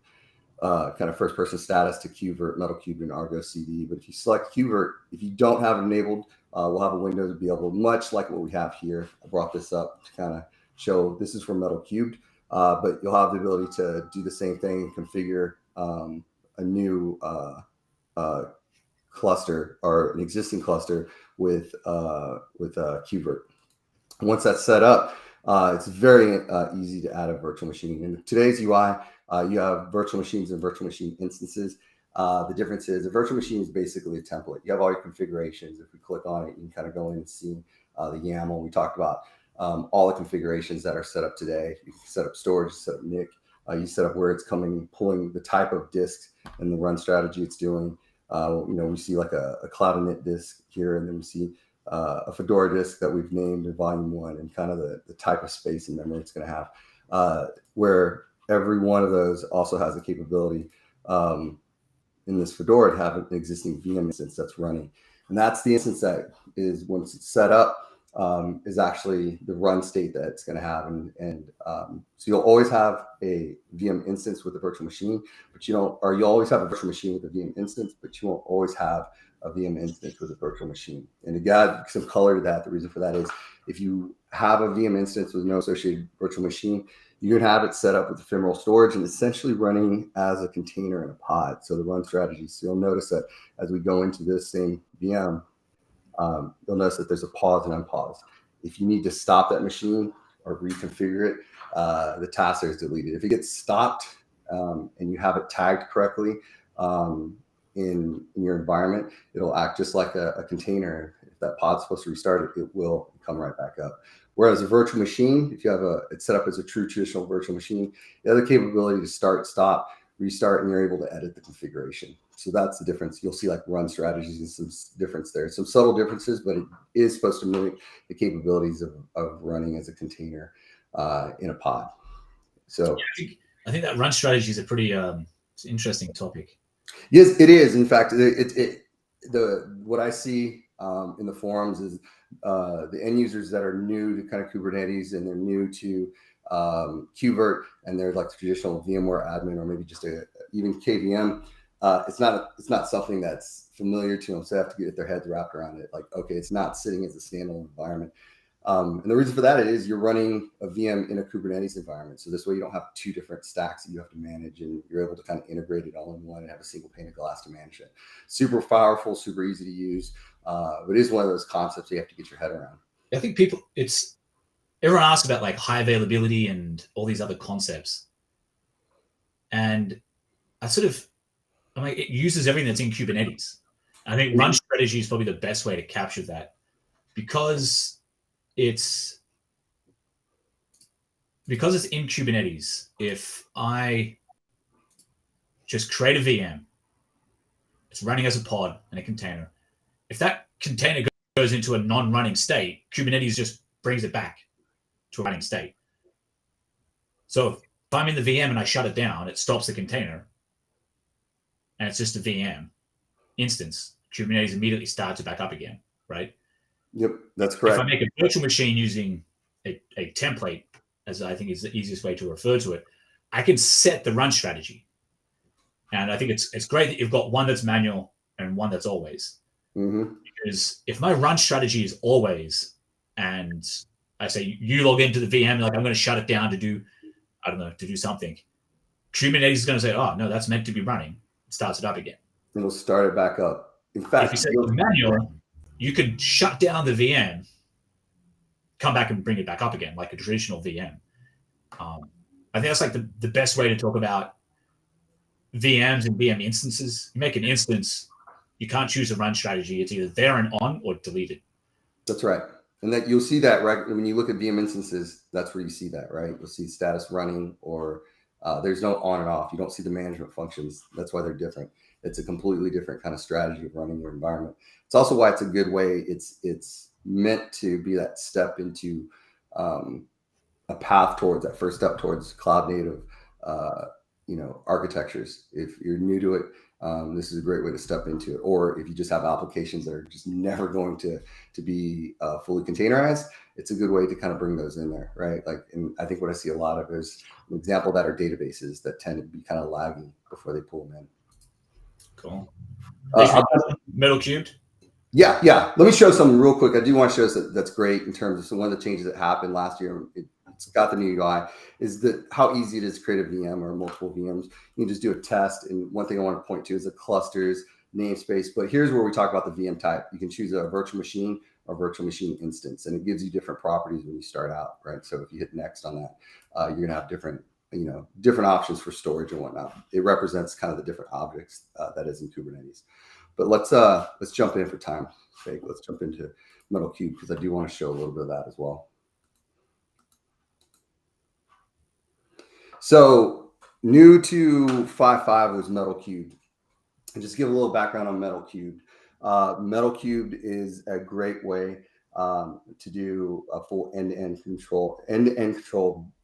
kind of first person status to KubeVirt, MetalCube, and Argo CD. But if you select KubeVirt, if you don't have it enabled, we'll have a window to be able, much like what we have here. I brought this up to kind of show this is for MetalCube, but you'll have the ability to do the same thing and configure a new cluster or an existing cluster with KubeVirt. Once that's set up, it's very easy to add a virtual machine. In today's UI, you have virtual machines and virtual machine instances. The difference is a virtual machine is basically a template. You have all your configurations. If we click on it, you can kind of go in and see the YAML. We talked about all the configurations that are set up today. You can set up storage, set up NIC. You set up where it's coming, pulling the type of disk and the run strategy it's doing. We see like a cloud init disk here, and then we see a Fedora disk that we've named in volume 1 and kind of the type of space and memory it's going to have, where every one of those also has the capability in this Fedora to have an existing VM instance that's running. And that's the instance that is, once it's set up, is actually the run state that it's going to have. So you'll always have a VM instance with a virtual machine, but you'll always have a virtual machine with a VM instance, but you won't always have a VM instance with a virtual machine. And to add some color to that, the reason for that is if you have a VM instance with no associated virtual machine, you can have it set up with ephemeral storage and essentially running as a container in a pod. So the run strategy. So you'll notice that as we go into this same VM, you'll notice that there's a pause and unpause. If you need to stop that machine or reconfigure it, the task there is deleted. If it gets stopped and you have it tagged correctly in your environment, it'll act just like a container. If that pod's supposed to restart it, it will come right back up. Whereas a virtual machine, if you have it's set up as a true traditional virtual machine, you have the capability to start, stop, restart, and you're able to edit the configuration. So that's the difference. You'll see like run strategies and some difference there. Some subtle differences, but it is supposed to mimic the capabilities of running as a container in a pod. So yeah, I think that run strategy is a pretty interesting topic. Yes, it is. In fact, what I see in the forums is the end users that are new to kind of Kubernetes and they're new to KubeVirt and they're like the traditional VMware admin or maybe just even KVM. It's not something that's familiar to them, so they have to get their heads wrapped around it. Like, okay, it's not sitting as a standalone environment. And the reason for that is you're running a VM in a Kubernetes environment. So this way you don't have two different stacks that you have to manage and you're able to kind of integrate it all in one and have a single pane of glass to manage it. Super powerful, super easy to use. But it is one of those concepts you have to get your head around. I think everyone asks about like high availability and all these other concepts. And it uses everything that's in Kubernetes. I think run strategy is probably the best way to capture that because it's in Kubernetes. If I just create a VM, it's running as a pod and a container. If that container goes into a non-running state, Kubernetes just brings it back to a running state. So if I'm in the VM and I shut it down, it stops the container and it's just a VM instance. Kubernetes immediately starts it back up again, right? Yep, that's correct. If I make a virtual machine using a template, as I think is the easiest way to refer to it, I can set the run strategy. And I think it's great that you've got one that's manual and one that's always. Mm-hmm. Because if my run strategy is always, and I say you log into the VM, like I'm going to shut it down to do something, Kubernetes is going to say, oh, no, that's meant to be running. It starts it up again. And we'll start it back up. In fact, if you set the manual, you could shut down the VM, come back and bring it back up again, like a traditional VM. I think that's like the best way to talk about VMs and VM instances. You make an instance, you can't choose a run strategy. It's either there and on or deleted. That's right. And that you'll see that right when you look at VM instances, that's where you see that, right? You'll see status running or there's no on and off. You don't see the management functions. That's why they're different. It's a completely different kind of strategy of running your environment. It's also why it's a good way. It's meant to be that step into a path towards that first step towards cloud native, architectures. If you're new to it, this is a great way to step into it. Or if you just have applications that are just never going to be fully containerized, it's a good way to kind of bring those in there, right? Like, and I think what I see a lot of is an example that are databases that tend to be kind of lagging before they pull them in. Cool. Metal cubed? Yeah. Let me show something real quick. I do want to show us that's great in terms of some one of the changes that happened last year. It's got the new UI. Is that how easy it is to create a VM or multiple VMs? You can just do a test. And one thing I want to point to is the clusters, namespace. But here's where we talk about the VM type. You can choose a virtual machine or virtual machine instance, and it gives you different properties when you start out, right? So if you hit next on that, you're gonna have different options for storage and whatnot. It represents kind of the different objects that is in Kubernetes. But let's jump in for time's sake. Let's jump into Metal Cube because I do want to show a little bit of that as well. So new to 5.5 was Metal Cube. And just give a little background on Metal Cube. Metal Cube is a great way to do a full end-to-end control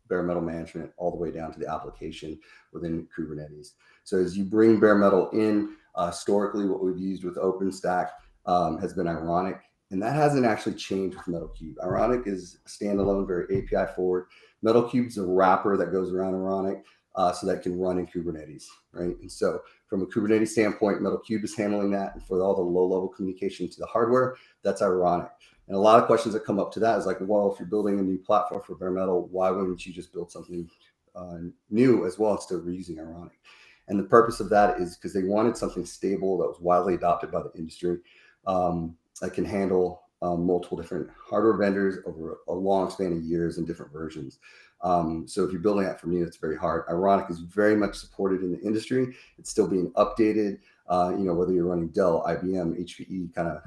bare metal management all the way down to the application within Kubernetes. So as you bring bare metal in, historically what we've used with OpenStack has been ironic. And that hasn't actually changed with Metalcube. Ironic is standalone, very API forward. Metalcube's a wrapper that goes around Ironic so that can run in Kubernetes, right? And so from a Kubernetes standpoint, Metalcube is handling that. And for all the low-level communication to the hardware, that's Ironic. And a lot of questions that come up to that is like, well, if you're building a new platform for bare metal, why wouldn't you just build something new as well instead of reusing Ironic? And the purpose of that is because they wanted something stable that was widely adopted by the industry, that can handle multiple different hardware vendors over a long span of years and different versions. So if you're building that from new, it's very hard. Ironic is very much supported in the industry. It's still being updated, whether you're running Dell, IBM, HPE, kind of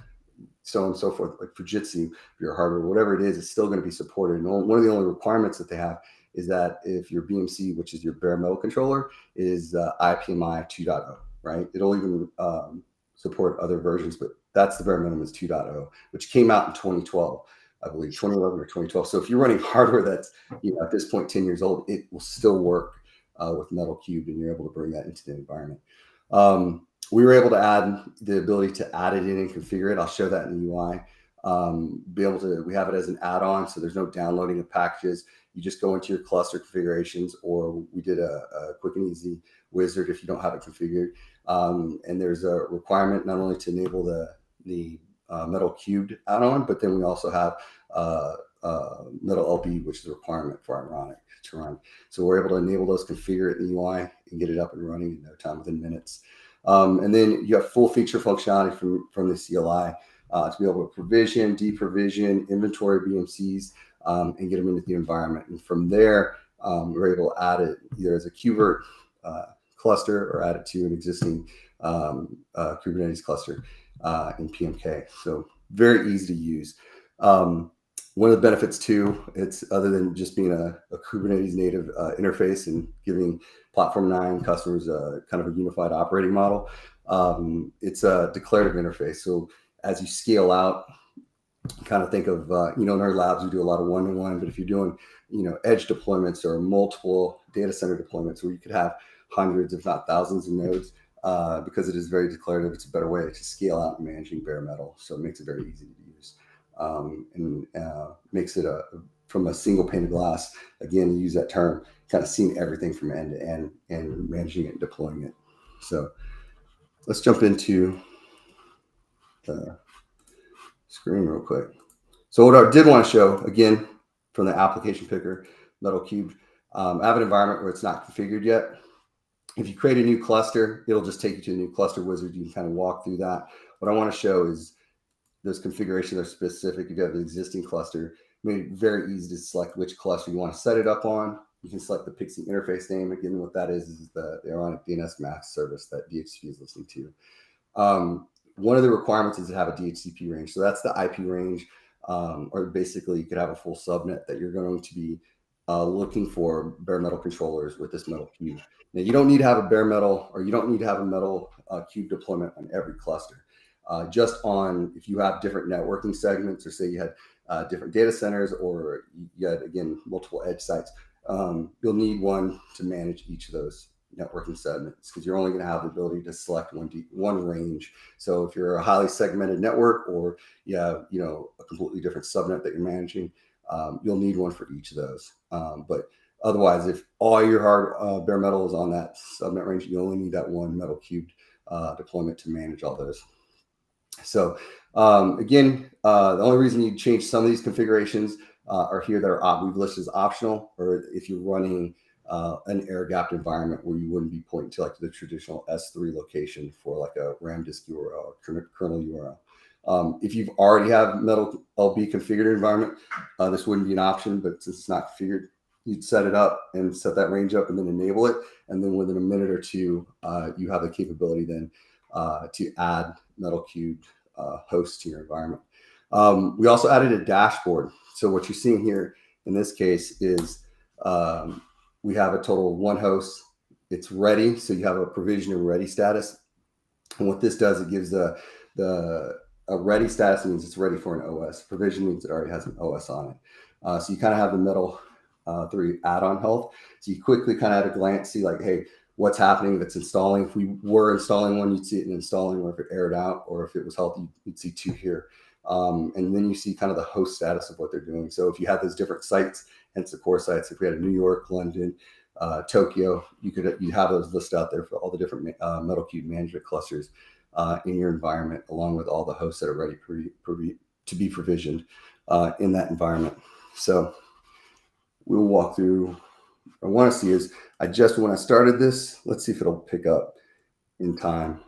so on and so forth, like Fujitsu, your hardware, whatever it is, it's still going to be supported. And one of the only requirements that they have is that if your BMC, which is your bare metal controller, is IPMI 2.0, right? It'll even support other versions, but that's the bare minimum is 2.0, which came out in 2012, I believe, 2011 or 2012. So if you're running hardware that's at this point 10 years old, it will still work with Metalcube, and you're able to bring that into the environment. We were able to add the ability to add it in and configure it. I'll show that in the UI. We have it as an add-on, so there's no downloading of packages. You just go into your cluster configurations, or we did a quick and easy wizard if you don't have it configured. And there's a requirement not only to enable the Metalcube add-on, but then we also have Metal LB, which is a requirement for Ironic to run. So we're able to enable those, configure it in the UI, and get it up and running in no time, within minutes. And then you have full feature functionality from the CLI to be able to provision, deprovision, inventory BMCs, and get them into the environment. And from there, we're able to add it either as a KubeVirt cluster or add it to an existing Kubernetes cluster in PMK. So very easy to use. One of the benefits too, it's other than just being a Kubernetes native interface and giving Platform9 customers kind of a unified operating model, it's a declarative interface. So as you scale out, kind of think of, in our labs, we do a lot of one-to-one, but if you're doing, edge deployments or multiple data center deployments where you could have hundreds, if not thousands of nodes, because it is very declarative, it's a better way to scale out and managing bare metal. So it makes it very easy to use, and makes it from a single pane of glass, again, to use that term, kind of seeing everything from end to end and managing it and deploying it. So let's jump into the screen real quick. So what I did want to show, again, from the application picker, Metalcube, I have an environment where it's not configured yet. If you create a new cluster, it'll just take you to a new cluster wizard. You can kind of walk through that. What I want to show is those configurations are specific. If you have an existing cluster, made it very easy to select which cluster you want to set it up on. You can select the Pixie interface name. Again, what that is the Ironic DNS mask service that DHCP is listening to. One of the requirements is to have a DHCP range. So that's the IP range, or basically you could have a full subnet that you're going to be looking for bare metal controllers with this Metalcube. Now, you don't need to have a bare metal, or you don't need to have a metal cube deployment on every cluster. Just on if you have different networking segments, or say you had different data centers, or you had, again, multiple edge sites, you'll need one to manage each of those networking segments, because you're only going to have the ability to select one range. So if you're a highly segmented network, or you have a completely different subnet that you're managing, you'll need one for each of those. But otherwise, if all your hard bare metal is on that subnet range, you only need that one Metalcube deployment to manage all those. So again, the only reason you change some of these configurations are here that are we've listed as optional, or if you're running an air-gapped environment where you wouldn't be pointing to like the traditional S3 location for like a RAM disk URL or kernel URL. If you've already have Metal LB configured environment, this wouldn't be an option, but since it's not configured, you'd set it up and set that range up and then enable it. And then within a minute or two, you have the capability then to add Metalcube hosts to your environment. We also added a dashboard. So what you're seeing here in this case is we have a total of one host. It's ready. So you have a provision and ready status. And what this does, it gives a ready status means it's ready for an OS. Provision means it already has an OS on it. So you kind of have the Metal 3 add-on health. So you quickly kind of at a glance see like, hey, what's happening if it's installing. If we were installing one, you'd see it in installing, or if it aired out, or if it was healthy, you'd see 2 here. And then you see kind of the host status of what they're doing. So if you have those different sites, hence the core sites, if we had a New York, London, Tokyo, you have those listed out there for all the different Metal Cube management clusters in your environment, along with all the hosts that are ready to be provisioned in that environment. So we'll walk through. What I want to see is, when I started this, let's see if it'll pick up in time.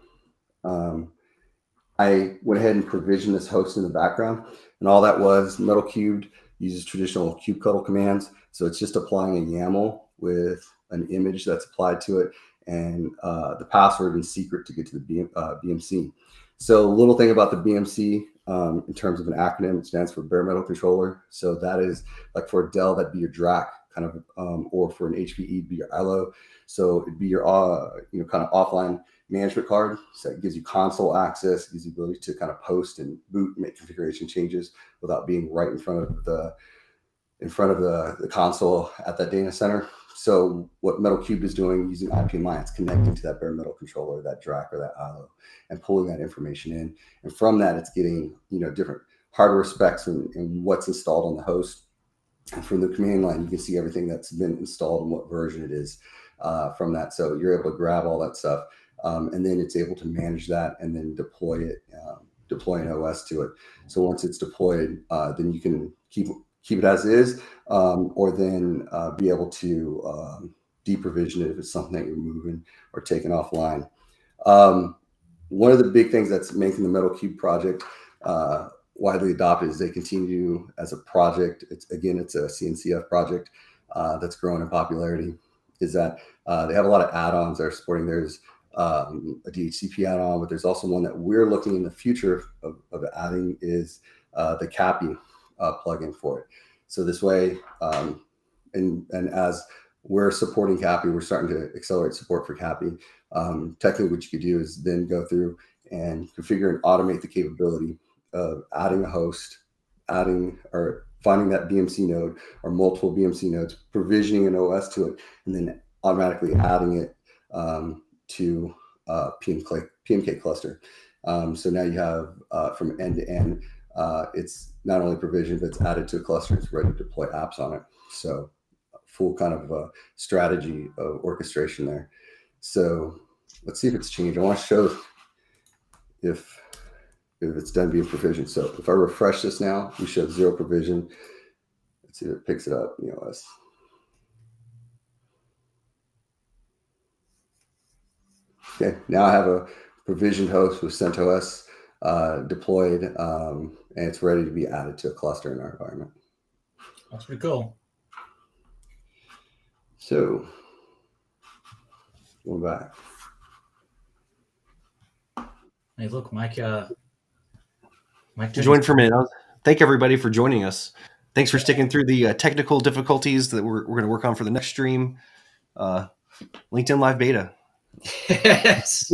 I went ahead and provisioned this host in the background, and all that was Metal Cubed uses traditional kubectl commands. So it's just applying a YAML with an image that's applied to it, and the password and secret to get to the BMC. So a little thing about the BMC, in terms of an acronym, it stands for bare metal controller. So that is like for a Dell, that'd be your DRAC kind of, or for an HPE, it'd be your ILO. So it'd be your kind of offline management card. So it gives you console access, gives you the ability to kind of post and boot, make configuration changes without being right in front of the console at that data center. So what Metal Cube is doing, using IPMI, it's connecting to that bare metal controller, that DRAC or that ILO, and pulling that information in. And from that, it's getting different hardware specs and what's installed on the host. And from the command line, you can see everything that's been installed and what version it is from that. So you're able to grab all that stuff, and then it's able to manage that and then deploy an OS to it. So once it's deployed, then you can keep it as is, or then be able to deprovision it if it's something that you're moving or taking offline. One of the big things that's making the Metal Cube project widely adopted is they continue as a project. It's a CNCF project that's growing in popularity. Is that they have a lot of add-ons they're supporting. There's a DHCP add-on, but there's also one that we're looking in the future of adding is the CAPI plugin for it. So this way, and as we're supporting CAPI, we're starting to accelerate support for CAPI. Technically, what you could do is then go through and configure and automate the capability of adding a host, or finding that BMC node or multiple BMC nodes, provisioning an OS to it, and then automatically adding it to PMK cluster. So now you have from end to end, it's not only provisioned, but it's added to a cluster. It's ready to deploy apps on it. So full kind of strategy of orchestration there. So let's see if it's changed. I want to show if it's done being provisioned. So if I refresh this now, we show 0 provision. Let's see if it picks it up in the OS. Okay, now I have a provisioned host with CentOS deployed, and it's ready to be added to a cluster in our environment. That's pretty cool. So going back. Hey, look, Mike joined for a minute. Thank everybody for joining us. Thanks for sticking through the technical difficulties that we're going to work on for the next stream. LinkedIn Live Beta. Yes.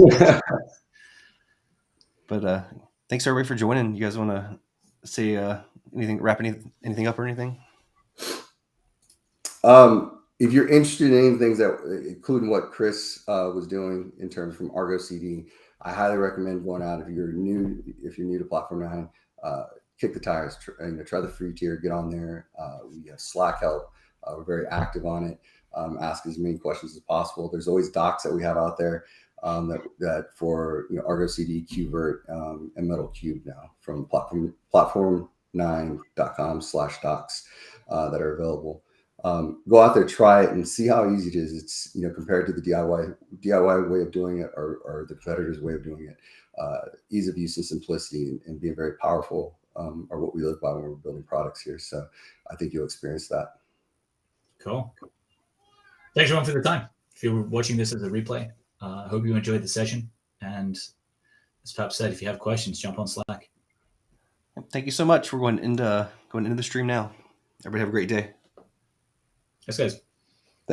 But thanks everybody for joining. You guys want to say anything, wrap anything up or anything? If you're interested in any things that, including what Chris was doing in terms from Argo CD, I highly recommend going out. If you're new to Platform9, kick the tires. Try the free tier. Get on there. We have Slack help. We're very active on it. Ask as many questions as possible. There's always docs that we have out there that for Argo CD, Qvert, and Metal Cube now from platform9.com/docs that are available. Go out there, try it, and see how easy it is. It's compared to the DIY way of doing it, or the competitor's way of doing it. Ease of use and simplicity and being very powerful are what we live by when we're building products here. So I think you'll experience that. Cool. Thanks everyone for the time. If you're watching this as a replay, I hope you enjoyed the session. And as Pap said, if you have questions, jump on Slack. Thank you so much. We're going into the stream now. Everybody have a great day. Thanks, guys.